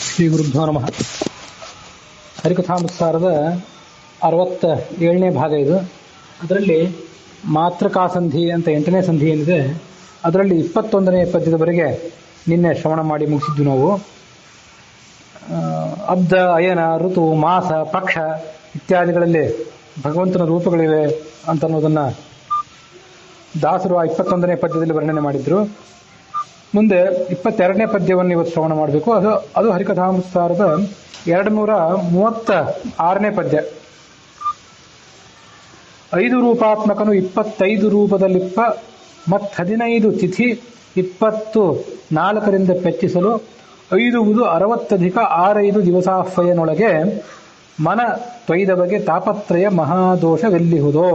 ಶ್ರೀ ಗುರುಭ್ಯೋ ನಮಃ. ಹರಿಕಥಾಮೃತಸಾರದ 67ನೇ ಭಾಗ ಇದು. ಅದರಲ್ಲಿ ಮಾತೃಕಾ ಸಂಧಿ ಅಂತ 8ನೇ ಸಂಧಿ ಏನಿದೆ ಅದರಲ್ಲಿ 21ನೇ ಪದ್ಯದವರೆಗೆ ನಿನ್ನೆ ಶ್ರವಣ ಮಾಡಿ ಮುಗಿಸಿದ್ವಿ ನಾವು. ಅಬ್ದ, ಅಯನ, ಋತು, ಮಾಸ, ಪಕ್ಷ ಇತ್ಯಾದಿಗಳಲ್ಲಿ ಭಗವಂತನ ರೂಪಗಳಿವೆ ಅಂತ ಅನ್ನೋದನ್ನು ದಾಸರು ಆ 21ನೇ ಪದ್ಯದಲ್ಲಿ ವರ್ಣನೆ ಮಾಡಿದ್ರು. ಮುಂದೆ 22ನೇ ಪದ್ಯವನ್ನು ಇವತ್ತು ಶ್ರವಣ ಮಾಡಬೇಕು. ಅದು ಹರಿಕಥಾಮೃತಸಾರದ 236ನೇ ಪದ್ಯ. 5 ರೂಪಾತ್ಮಕನು 25 ರೂಪದಲ್ಲಿಪ್ಪ ಮತ್ 15 ತಿಥಿ 24ರಿಂದ ಪೆಚ್ಚಿಸಲು 5 60 6 ದಿವಸಾಫಯನೊಳಗೆ ಮನ ತೊಯ್ದ ಬಗೆ ತಾಪತ್ರಯ ಮಹಾದೋಷವೆಲ್ಲಿಹುದೋ.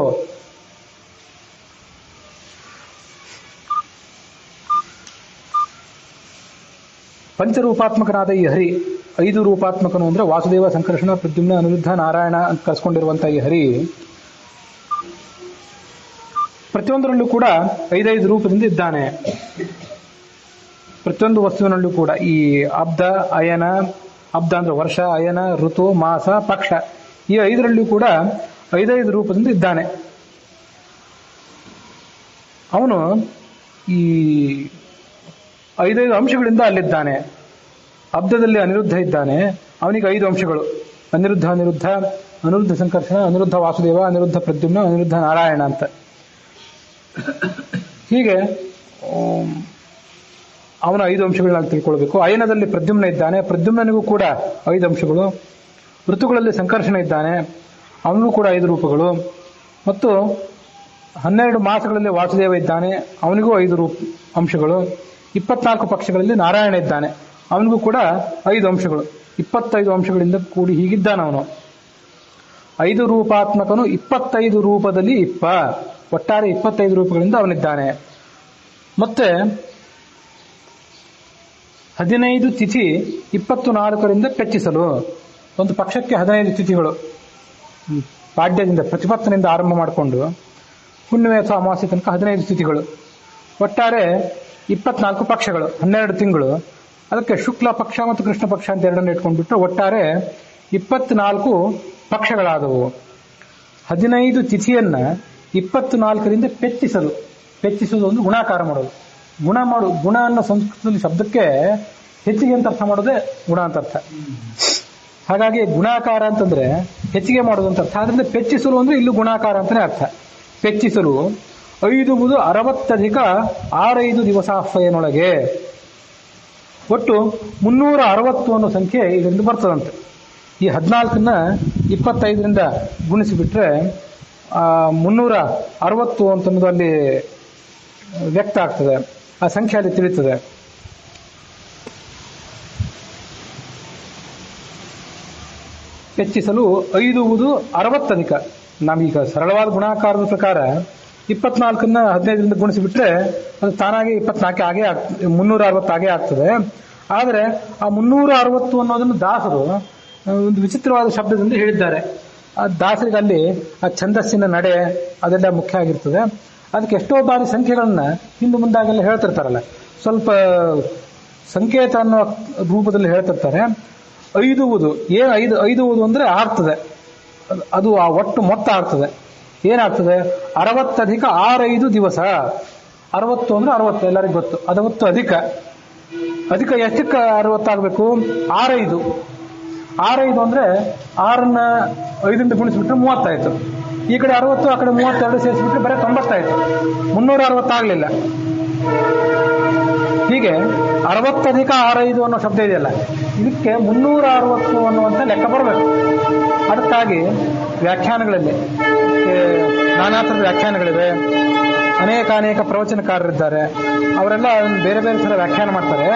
ಪಂಚರೂಪಾತ್ಮಕನಾದ ಈ ಹರಿ, 5 ರೂಪಾತ್ಮಕನು ಅಂದ್ರೆ ವಾಸುದೇವ, ಸಂಕರ್ಷಣ, ಪ್ರದ್ಯುಮ್ನ, ಅನಿರುದ್ಧ, ನಾರಾಯಣ ಅಂತ ಕರೆಸ್ಕೊಂಡಿರುವಂತಹ ಈ ಹರಿ ಪ್ರತಿಯೊಂದರಲ್ಲೂ ಕೂಡ 5 ರೂಪದಿಂದ ಇದ್ದಾನೆ. ಪ್ರತಿಯೊಂದು ವಸ್ತುವಿನಲ್ಲೂ ಕೂಡ ಈ ಅಬ್ದ, ಅಯನ, ಅಬ್ದ ಅಂದ್ರೆ ವರ್ಷ, ಅಯನ, ಋತು, ಮಾಸ, ಪಕ್ಷ ಈ 5ರಲ್ಲೂ ಕೂಡ 5 ರೂಪದಿಂದ ಇದ್ದಾನೆ. ಅವನು ಈ 5 ಅಂಶಗಳಿಂದ ಅಲ್ಲಿದ್ದಾನೆ. ಅಬ್ದದಲ್ಲಿ ಅನಿರುದ್ಧ ಇದ್ದಾನೆ, ಅವನಿಗೆ 5 ಅಂಶಗಳು: ಅನಿರುದ್ಧ ಅನಿರುದ್ಧ, ಅನಿರುದ್ಧ ಸಂಕರ್ಷಣ, ಅನಿರುದ್ಧ ವಾಸುದೇವ, ಅನಿರುದ್ಧ ಪ್ರದ್ಯುಮ್ನ, ಅನಿರುದ್ಧ ನಾರಾಯಣ ಅಂತ. ಹೀಗೆ ಅವನ 5 ಅಂಶಗಳನ್ನ ತಿಳ್ಕೊಳ್ಬೇಕು. ಅಯನದಲ್ಲಿ ಪ್ರದ್ಯುಮ್ನ ಇದ್ದಾನೆ, ಪ್ರದ್ಯುಮ್ನನಿಗೂ ಕೂಡ 5 ಅಂಶಗಳು. ಋತುಗಳಲ್ಲಿ ಸಂಕರ್ಷಣ ಇದ್ದಾನೆ, ಅವನಿಗೂ ಕೂಡ 5 ರೂಪಗಳು. ಮತ್ತು 12 ಮಾಸಗಳಲ್ಲಿ ವಾಸುದೇವ ಇದ್ದಾನೆ, ಅವನಿಗೂ 5 ಅಂಶಗಳು. 24 ಪಕ್ಷಗಳಲ್ಲಿ ನಾರಾಯಣ ಇದ್ದಾನೆ, ಅವನಿಗೂ ಕೂಡ 5 ಅಂಶಗಳು. 25 ಅಂಶಗಳಿಂದ ಕೂಡಿ ಹೀಗಿದ್ದಾನ ಅವನು. 5 ರೂಪಾತ್ಮಕನು 25 ರೂಪದಲ್ಲಿ ಒಟ್ಟಾರೆ 25 ರೂಪಗಳಿಂದ ಅವನಿದ್ದಾನೆ. ಮತ್ತೆ 15 ತಿಥಿ 24ರಿಂದ ಪೆಚ್ಚಿಸಲು. ಒಂದು ಪಕ್ಷಕ್ಕೆ 15 ತಿಥಿಗಳು, ಪಾಡ್ಯದಿಂದ ಪ್ರತಿಪತ್ತನಿಂದ ಆರಂಭ ಮಾಡಿಕೊಂಡು ಹುಣ್ಣಿಮೆ ಅಥವಾ ಅಮಾವಾಸ್ಯೆ ತನಕ 15 ತಿಥಿಗಳು. ಒಟ್ಟಾರೆ 24 ಪಕ್ಷಗಳು, 12 ತಿಂಗಳು. ಅದಕ್ಕೆ ಶುಕ್ಲ ಪಕ್ಷ ಮತ್ತು ಕೃಷ್ಣ ಪಕ್ಷ ಅಂತ ಎರಡನ್ನು ಇಟ್ಕೊಂಡ್ಬಿಟ್ರೆ ಒಟ್ಟಾರೆ 24 ಪಕ್ಷಗಳಾದವು. 15 ತಿಥಿಯನ್ನ 24ರಿಂದ ಪೆಚ್ಚಿಸುವುದು ಒಂದು ಗುಣಾಕಾರ ಮಾಡೋದು. ಗುಣ ಅನ್ನೋ ಸಂಸ್ಕೃತದಲ್ಲಿ ಶಬ್ದಕ್ಕೆ ಹೆಚ್ಚಿಗೆ ಅಂತ ಅರ್ಥ ಮಾಡೋದೇ ಗುಣ ಅಂತ ಅರ್ಥ. ಹಾಗಾಗಿ ಗುಣಾಕಾರ ಅಂತಂದ್ರೆ ಹೆಚ್ಚಿಗೆ ಮಾಡೋದು ಅಂತ ಅರ್ಥ. ಆದ್ರಿಂದ ಪೆಚ್ಚಿಸಲು ಅಂದ್ರೆ ಇಲ್ಲೂ ಗುಣಾಕಾರ ಅಂತಾನೆ ಅರ್ಥ. ಪೆಚ್ಚಿಸಲು 5 60 6 ದಿವಸಾಫಯನೊಳಗೆ ಒಟ್ಟು 360 ಅನ್ನೋ ಸಂಖ್ಯೆ ಇದರಿಂದ ಬರ್ತದಂತೆ. ಈ 14ನ್ನ 25ರಿಂದ ಗುಣಿಸಿಬಿಟ್ರೆ 360 ಅಂತನ್ನೋದು ಅಲ್ಲಿ ವ್ಯಕ್ತ ಆಗ್ತದೆ, ಆ ಸಂಖ್ಯೆ ಅಲ್ಲಿ ತಿಳಿತದೆ. ಹೆಚ್ಚಿಸಲು 5 60 ನಾವೀಗ ಸರಳವಾದ ಗುಣಾಕಾರದ ಪ್ರಕಾರ 24ನ್ನ 15ರಿಂದ ಗುಣಿಸಿಬಿಟ್ರೆ ಅದು ತಾನಾಗಿ 24 ಆಗೇ 360 ಆಗೇ ಆಗ್ತದೆ. ಆದರೆ ಆ 360 ಅನ್ನೋದನ್ನು ದಾಸರು ಒಂದು ವಿಚಿತ್ರವಾದ ಶಬ್ದದಿಂದ ಹೇಳಿದ್ದಾರೆ. ಆ ದಾಸರಿಗೆ ಅಲ್ಲಿ ಆ ಛಂದಸ್ಸಿನ ನಡೆ ಅದೆಲ್ಲ ಮುಖ್ಯ ಆಗಿರ್ತದೆ. ಅದಕ್ಕೆ ಎಷ್ಟೋ ಬಾರಿ ಸಂಖ್ಯೆಗಳನ್ನ ಹಿಂದೆ ಮುಂದಾಗೆಲ್ಲ ಹೇಳ್ತಿರ್ತಾರಲ್ಲ, ಸ್ವಲ್ಪ ಸಂಕೇತ ಅನ್ನೋ ರೂಪದಲ್ಲಿ ಹೇಳ್ತಿರ್ತಾರೆ. 5 ಏನು 5 ಅಂದ್ರೆ ಆಗ್ತದೆ, ಅದು ಆ ಒಟ್ಟು ಮೊತ್ತ ಆಗ್ತದೆ. ಏನಾಗ್ತದೆ? 60 6 ದಿವಸ. 60 ಅಂದ್ರೆ 60 ಎಲ್ಲರಿಗೂ ಗೊತ್ತು. 60 ಅಧಿಕ ಎಷ್ಟಕ್ಕೆ 60 ಆಗಬೇಕು? 6 ಅಂದ್ರೆ 6ನ್ನ 5ರಿಂದ ಗುಣಿಸ್ಬಿಟ್ರೆ 30 ಆಯ್ತು. ಈ ಕಡೆ 60 ಆ ಕಡೆ 32 ಸೇರಿಸ್ಬಿಟ್ರೆ ಬರೀ 90 ಆಯ್ತು. 360 ಆಗ್ಲಿಲ್ಲ. ಹೀಗೆ 60 6 ಅನ್ನೋ ಶಬ್ದ ಇದೆಯಲ್ಲ, ಇದಕ್ಕೆ 360 ಅನ್ನುವಂಥ ಲೆಕ್ಕ ಬರಬೇಕು. ಅದಕ್ಕಾಗಿ ವ್ಯಾಖ್ಯಾನಗಳಲ್ಲಿ ನಾನಾ ಥರದ ವ್ಯಾಖ್ಯಾನಗಳಿವೆ. ಅನೇಕ ಪ್ರವಚನಕಾರರಿದ್ದಾರೆ, ಅವರೆಲ್ಲ ಬೇರೆ ಬೇರೆ ಥರ ವ್ಯಾಖ್ಯಾನ ಮಾಡ್ತಾರೆ.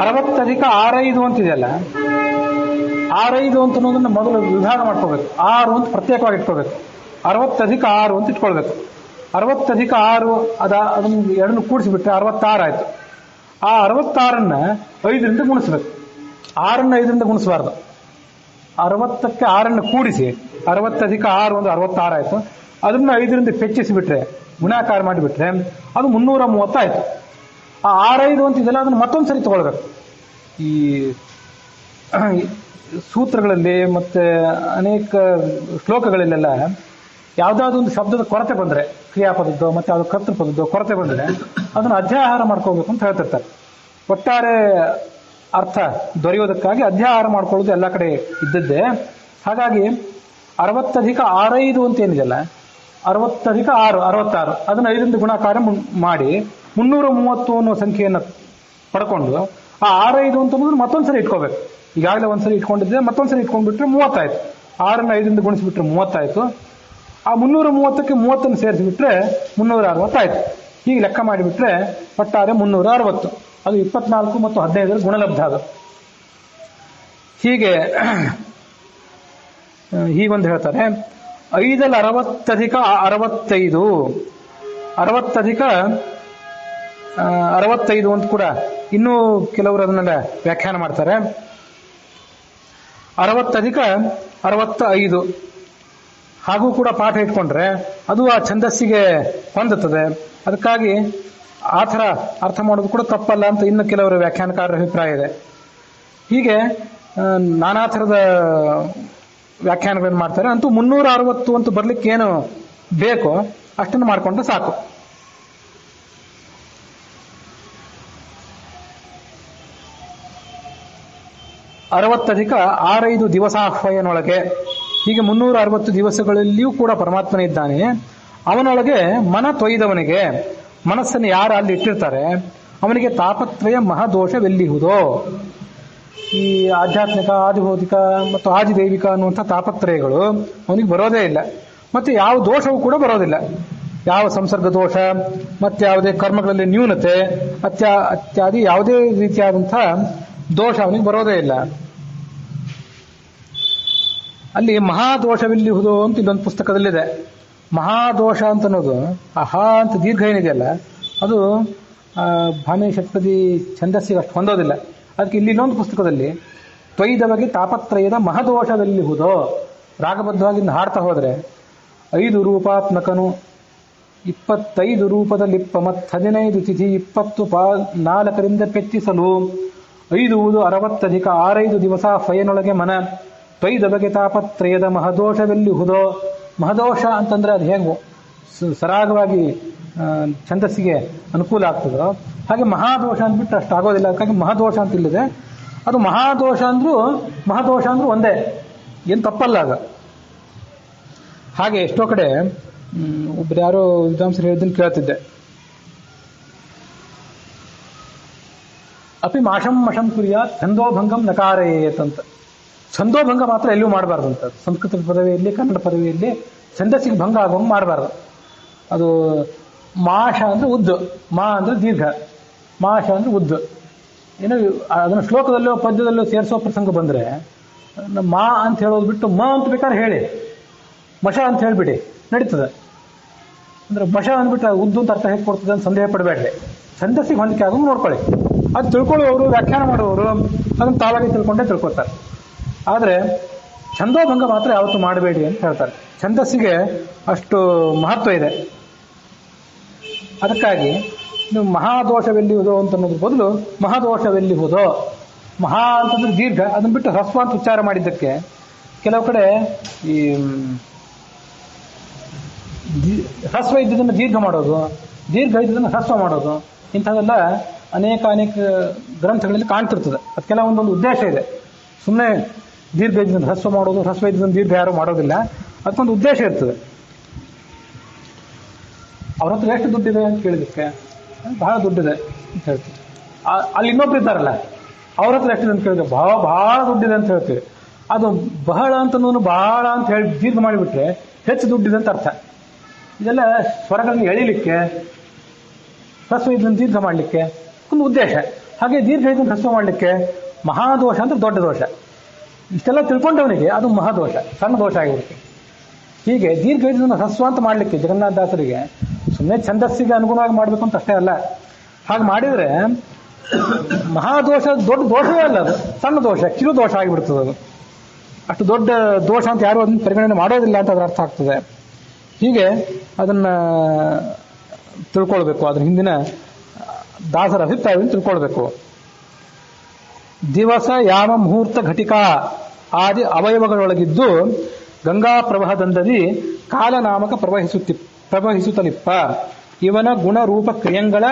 60 6 ಅಂತಿದೆಯಲ್ಲ, 6 ಅಂತ ಅನ್ನೋದನ್ನ ಮೊದಲು ವಿಭಾಗ ಮಾಡ್ಕೋಬೇಕು. 6 ಅಂತ ಪ್ರತ್ಯೇಕವಾಗಿ ಇಟ್ಕೋಬೇಕು. 60 6 ಅಂತ ಇಟ್ಕೊಳ್ಬೇಕು. 60 6 ಅದನ್ನು ಎರಡನ್ನು ಕೂಡಿಸಿಬಿಟ್ರೆ 66 ಆಯ್ತು. ಆ 66ನ್ನ 5ರಿಂದ ಗುಣಿಸ್ಬೇಕು. 6ನ್ನ 5ರಿಂದ ಗುಣಿಸಬಾರ್ದು. 60ಕ್ಕೆ 6ನ್ನು ಕೂಡಿಸಿ 60 6 ಒಂದು 66 ಆಯ್ತು. ಅದನ್ನ 5ರಿಂದ ಪೆಚ್ಚಿಸಿಬಿಟ್ರೆ ಗುಣಾಕಾರ ಮಾಡಿಬಿಟ್ರೆ ಅದು 330 ಆಯ್ತು. ಆ 6-5 ಅಂತ ಇದೆಲ್ಲ ಅದನ್ನು ಮತ್ತೊಂದ್ಸರಿ ತಗೊಳ್ಬೇಕು. ಈ ಸೂತ್ರಗಳಲ್ಲಿ ಮತ್ತೆ ಅನೇಕ ಶ್ಲೋಕಗಳಲ್ಲೆಲ್ಲ ಯಾವುದಾದ್ರು ಒಂದು ಶಬ್ದದ ಕೊರತೆ ಬಂದರೆ, ಕ್ರಿಯಾಪದದ್ದು ಮತ್ತೆ ಯಾವ್ದು ಕರ್ತೃಪದದ್ದು ಕೊರತೆ ಬಂದರೆ ಅದನ್ನು ಅಧ್ಯಾಹಾರ ಮಾಡ್ಕೋಬೇಕು ಅಂತ ಹೇಳ್ತಿರ್ತಾರೆ. ಒಟ್ಟಾರೆ ಅರ್ಥ ದೊರೆಯೋದಕ್ಕಾಗಿ ಅಧ್ಯಾಹಾರ ಮಾಡ್ಕೊಳ್ಳೋದು ಎಲ್ಲ ಕಡೆ ಇದ್ದದ್ದೇ. ಹಾಗಾಗಿ 60+6-5 ಅಂತ ಏನಿದೆಯಲ್ಲ, 60+6 66, ಅದನ್ನು 5ರಿಂದ ಗುಣಾಕಾರ ಮಾಡಿ 330 ಅನ್ನೋ ಸಂಖ್ಯೆಯನ್ನು ಪಡ್ಕೊಂಡು ಆ 6-5 ಅಂತ ಅನ್ನೋದು ಮತ್ತೊಂದ್ಸರಿ ಇಟ್ಕೋಬೇಕು. ಈಗಾಗಲೇ ಒಂದ್ಸರಿ ಇಟ್ಕೊಂಡಿದ್ದೆ, ಮತ್ತೊಂದ್ಸರಿ ಇಟ್ಕೊಂಡ್ಬಿಟ್ರೆ 30 ಆಯ್ತು. 6ನ್ನು 5ರಿಂದ ಗುಣಿಸ್ಬಿಟ್ರೆ 30 ಆಯ್ತು. ಆ 330ಕ್ಕೆ 30 ಸೇರಿಸಿಬಿಟ್ರೆ 360 ಆಯ್ತು. ಹೀಗೆ ಲೆಕ್ಕ ಮಾಡಿಬಿಟ್ರೆ ಒಟ್ಟಾರೆ 360. ಅದು 24 ಮತ್ತು 15 ಗುಣಲಬ್ಧ. ಅದು ಹೀಗೊಂದು ಹೇಳ್ತಾರೆ. 5ರಲ್ಲಿ 60+65, 60+65 ಅಂತ ಕೂಡ ಇನ್ನೂ ಕೆಲವರು ಅದನ್ನೆಲ್ಲ ವ್ಯಾಖ್ಯಾನ ಮಾಡ್ತಾರೆ. 60+65 ಹಾಗೂ ಕೂಡ ಪಾಠ ಇಟ್ಕೊಂಡ್ರೆ ಅದು ಆ ಛಂದಸ್ಸಿಗೆ ಹೊಂದುತ್ತದೆ. ಅದಕ್ಕಾಗಿ ಆ ಥರ ಅರ್ಥ ಮಾಡೋದು ಕೂಡ ತಪ್ಪಲ್ಲ ಅಂತ ಇನ್ನು ಕೆಲವರು ವ್ಯಾಖ್ಯಾನಕಾರರ ಅಭಿಪ್ರಾಯ ಇದೆ. ಹೀಗೆ ನಾನಾ ಥರದ ವ್ಯಾಖ್ಯಾನಗಳನ್ನು ಮಾಡ್ತಾರೆ. ಅಂತೂ 360 ಅಂತ ಬರ್ಲಿಕ್ಕೆ ಏನು ಬೇಕೋ ಅಷ್ಟನ್ನು ಮಾಡಿಕೊಂಡ್ರೆ ಸಾಕು. (60+6-5) ದಿವಸಾಹ್ವಯನೊಳಗೆ, ಹೀಗೆ 360 ದಿವಸಗಳಲ್ಲಿಯೂ ಕೂಡ ಪರಮಾತ್ಮನೇ ಇದ್ದಾನೆ. ಅವನೊಳಗೆ ಮನ ತೊಯ್ದವನಿಗೆ, ಮನಸ್ಸನ್ನು ಯಾರು ಅಲ್ಲಿ ಇಟ್ಟಿರ್ತಾರೆ ಅವನಿಗೆ ತಾಪತ್ರಯ ಮಹಾದೋಷವೆಲ್ಲಿಹುದೋ. ಈ ಆಧ್ಯಾತ್ಮಿಕ, ಆದಿಭೌತಿಕ ಮತ್ತು ಆದಿದೈವಿಕ ಅನ್ನುವಂಥ ತಾಪತ್ರಯಗಳು ಅವನಿಗೆ ಬರೋದೇ ಇಲ್ಲ. ಮತ್ತೆ ಯಾವ ದೋಷವೂ ಕೂಡ ಬರೋದಿಲ್ಲ. ಯಾವ ಸಂಸರ್ಗ ದೋಷ, ಮತ್ಯಾವುದೇ ಕರ್ಮಗಳಲ್ಲಿ ನ್ಯೂನತೆ ಇತ್ಯಾದಿ ಯಾವುದೇ ರೀತಿಯಾದಂಥ ದೋಷ ಅವನಿಗೆ ಬರೋದೇ ಇಲ್ಲ. ಅಲ್ಲಿ ಮಹಾದೋಷವಿಲ್ಲಿಹುದು ಅಂತ ಇಲ್ಲೊಂದು ಪುಸ್ತಕದಲ್ಲಿದೆ. ಮಹಾದೋಷ ಅಂತ ಅನ್ನೋದು ಅಹಾ ಅಂತ ದೀರ್ಘ ಏನಿದೆಯಲ್ಲ, ಅದು ಭಾಮೆ ಷಟ್ಪದಿ ಛಂದಸ್ಸಿಗೆ ಅಷ್ಟು ಹೊಂದೋದಿಲ್ಲ. ಅದಕ್ಕೆ ಇಲ್ಲಿ ಇನ್ನೊಂದು ಪುಸ್ತಕದಲ್ಲಿ ತ್ವೈದವಗೆ ತಾಪತ್ರಯದ ಮಹದೋಷವೆಲ್ಲಿಹುದೋ ರಾಗಬದ್ಧವಾಗಿ ಹಾಡ್ತಾ ಹೋದರೆ 5 ರೂಪಾತ್ಮಕನು 25 ರೂಪದಲ್ಲಿಪ್ಪ ಮತ್ 15 ತಿಥಿ 24ರಿಂದ ಪೆಚ್ಚಿಸಲು 5 60+6-5 ದಿವಸ ಫಯನೊಳಗೆ ಮನ ತ್ವೈದ ಬಗೆ ತಾಪತ್ರಯದ ಮಹದೋಷವೆಲ್ಲಿಹುದೋ. ಮಹದೋಷ ಅಂತಂದ್ರೆ ಅದು ಹೆಂಗು ಸರಾಗವಾಗಿ ಛಂದಸ್ಸಿಗೆ ಅನುಕೂಲ ಆಗ್ತದೋ ಹಾಗೆ ಮಹಾದೋಷ ಅಂದ್ಬಿಟ್ಟು ಅಷ್ಟು ಆಗೋದಿಲ್ಲ. ಅದಕ್ಕಾಗಿ ಮಹಾದೋಷ ಅಂತ ಇಲ್ಲಿದೆ. ಅದು ಮಹಾದೋಷ ಅಂದ್ರೂ ಒಂದೇ, ಏನು ತಪ್ಪಲ್ಲ ಅದು. ಹಾಗೆ ಎಷ್ಟೋ ಕಡೆ ಒಬ್ರು ಯಾರೋ ವಿದ್ವಾಂಸರು ಹೇಳಿದ್ದನ್ನು ಕೇಳ್ತಿದ್ದೆ. ಅಪಿ ಮಾಷಂ ಮಷಂ ಕುರಿಯ ಛಂದೋಭಂಗಂ ನಕಾರೇಯತ್ ಅಂತ. ಛಂದೋಭಂಗ ಮಾತ್ರ ಎಲ್ಲೂ ಮಾಡಬಾರ್ದು ಅಂತ. ಸಂಸ್ಕೃತ ಪದವಿಯಲ್ಲಿ, ಕನ್ನಡ ಪದವಿಯಲ್ಲಿ ಛಂದಸ್ಸಿಗೆ ಭಂಗ ಆಗುವಂಗೆ ಮಾಡಬಾರ್ದು. ಅದು ಮಾಷ ಅಂದ್ರೆ ಉದ್ದು, ಮಾ ಅಂದ್ರೆ ದೀರ್ಘ, ಮಾಷ ಅಂದ್ರೆ ಉದ್ದು. ಏನೋ ಅದನ್ನು ಶ್ಲೋಕದಲ್ಲೋ ಪದ್ಯದಲ್ಲೋ ಸೇರಿಸೋ ಪ್ರಸಂಗ ಬಂದರೆ ಮಾ ಅಂತ ಹೇಳೋದು ಬಿಟ್ಟು ಮ ಅಂತ ಬೇಕಾದ್ರೆ ಹೇಳಿ, ಮಷ ಅಂತ ಹೇಳಿಬಿಡಿ, ನಡೀತದೆ. ಅಂದ್ರೆ ಮಷ ಅಂದ್ಬಿಟ್ಟು ಉದ್ದು ಅಂತ ಅರ್ಥ ಹೇಗೆ ಕೊಡ್ತದೆ ಅಂತ ಸಂದೇಹ ಪಡಬೇಡ್ರಿ. ಛಂದಸ್ಸಿಗೆ ಹೊಂದಿಕೆ ಆಗೋದು ನೋಡ್ಕೊಳ್ಳಿ. ಅದು ತಿಳ್ಕೊಳ್ಳುವವರು, ವ್ಯಾಖ್ಯಾನ ಮಾಡುವವರು ಅದನ್ನು ತಾವಾಗಿ ತಿಳ್ಕೊಂಡೇ ತಿಳ್ಕೊತಾರೆ. ಆದರೆ ಛಂದೋಭಂಗ ಮಾತ್ರ ಯಾವತ್ತೂ ಮಾಡಬೇಡಿ ಅಂತ ಹೇಳ್ತಾರೆ. ಛಂದಸ್ಸಿಗೆ ಅಷ್ಟು ಮಹತ್ವ ಇದೆ. ಅದಕ್ಕಾಗಿ ನೀವು ಮಹಾದೋಷವೆಲ್ಲಿಹುದೋ ಅಂತ ಅನ್ನೋದ್ರ ಬದಲು ಮಹಾದೋಷವೆಲ್ಲಿಹುದೋ, ಮಹಾ ಅಂತಂದ್ರೆ ದೀರ್ಘ, ಅದನ್ನು ಬಿಟ್ಟು ಹ್ರಸ್ವ ಅಂತ ಉಚ್ಚಾರ ಮಾಡಿದ್ದಕ್ಕೆ ಕೆಲವು ಕಡೆ ಈ ಹ್ರಸ್ವ ಇದ್ದದನ್ನು ದೀರ್ಘ ಮಾಡೋದು, ದೀರ್ಘ ಇದ್ದದನ್ನು ಹ್ರಸ್ವ ಮಾಡೋದು, ಇಂಥವೆಲ್ಲ ಅನೇಕ ಗ್ರಂಥಗಳಲ್ಲಿ ಕಾಣ್ತಿರ್ತದೆ. ಅದಕ್ಕೆಲ್ಲ ಒಂದೊಂದು ಉದ್ದೇಶ ಇದೆ. ಸುಮ್ಮನೆ ದೀರ್ಘ ಇದ್ದದನ್ನು ಹ್ರಸ್ವ ಮಾಡೋದು, ಹ್ರಸ್ವ ಇದ್ದದನ್ನು ದೀರ್ಘ ಯಾರು ಮಾಡೋದಿಲ್ಲ. ಅದಕ್ಕೊಂದು ಉದ್ದೇಶ ಇರ್ತದೆ. ಅವ್ರ ಹತ್ರ ಎಷ್ಟು ದುಡ್ಡಿದೆ ಅಂತ ಕೇಳಿದಕ್ಕೆ ಬಹಳ ದುಡ್ಡಿದೆ ಅಂತ ಹೇಳ್ತೀವಿ. ಅಲ್ಲಿ ಇನ್ನೊಬ್ರು ಇದ್ದಾರಲ್ಲ, ಅವ್ರ ಹತ್ರ ಎಷ್ಟಿದೆ ಅಂತ ಕೇಳಿದ್ರೆ ಬಹಳ ದುಡ್ಡಿದೆ ಅಂತ ಹೇಳ್ತೀವಿ. ಅದು ಬಹಳ ಅಂತನೂ ಬಹಳ ಅಂತ ಹೇಳಿ ದೀರ್ಘ ಮಾಡಿಬಿಟ್ರೆ ಹೆಚ್ಚು ದುಡ್ಡಿದೆ ಅಂತ ಅರ್ಥ. ಇದೆಲ್ಲ ಸ್ವರಗಳನ್ನು ಎಳಿಲಿಕ್ಕೆ, ಹ್ರಸ್ವ ಇದನ್ನು ದೀರ್ಘ ಮಾಡಲಿಕ್ಕೆ ಒಂದು ಉದ್ದೇಶ. ಹಾಗೆ ದೀರ್ಘ ಇದನ್ನು ಹ್ರಸ್ವ ಮಾಡಲಿಕ್ಕೆ ಮಹಾದೋಷ ಅಂದ್ರೆ ದೊಡ್ಡ ದೋಷ. ಇಷ್ಟೆಲ್ಲ ತಿಳ್ಕೊಂಡವನಿಗೆ ಅದು ಮಹಾದೋಷ, ಸಣ್ಣ ದೋಷ ಆಗಿಬಿಡುತ್ತೆ. ಹೀಗೆ ದೀರ್ಘ ಇದನ್ನು ಹ್ರಸ್ವ ಅಂತ ಮಾಡಲಿಕ್ಕೆ ಜಗನ್ನಾಥದಾಸರಿಗೆ ಸುಮ್ಮನೆ ಛಂದಸ್ಸಿಗೆ ಅನುಗುಣವಾಗಿ ಮಾಡಬೇಕು ಅಂತ ಅಷ್ಟೇ ಅಲ್ಲ. ಹಾಗೆ ಮಾಡಿದರೆ ಮಹಾದೋಷ ದೊಡ್ಡ ದೋಷವೇ ಅಲ್ಲ, ಅದು ಸಣ್ಣ ದೋಷ, ಕಿರು ದೋಷ ಆಗಿಬಿಡ್ತದೆ. ಅದು ಅಷ್ಟು ದೊಡ್ಡ ದೋಷ ಅಂತ ಯಾರು ಅದನ್ನು ಪರಿಗಣನೆ ಮಾಡೋದಿಲ್ಲ ಅಂತ ಅದರ ಅರ್ಥ ಆಗ್ತದೆ. ಹೀಗೆ ಅದನ್ನು ತಿಳ್ಕೊಳ್ಬೇಕು. ಅದ್ರ ಹಿಂದಿನ ದಾಸರ ಅಭಿಪ್ರಾಯವನ್ನು ತಿಳ್ಕೊಳ್ಬೇಕು. ದಿವಸ ಯಾಮ ಮುಹೂರ್ತ ಘಟಿಕಾ ಆದಿ ಅವಯವಗಳೊಳಗಿದ್ದು ಗಂಗಾ ಪ್ರವಾಹದಂದದಿ ಕಾಲನಾಮಕ ಪ್ರವಹಿಸುತ್ತಲಿಪ್ಪ ಇವನ ಗುಣ ರೂಪ ಕ್ರಿಯಂಗಳ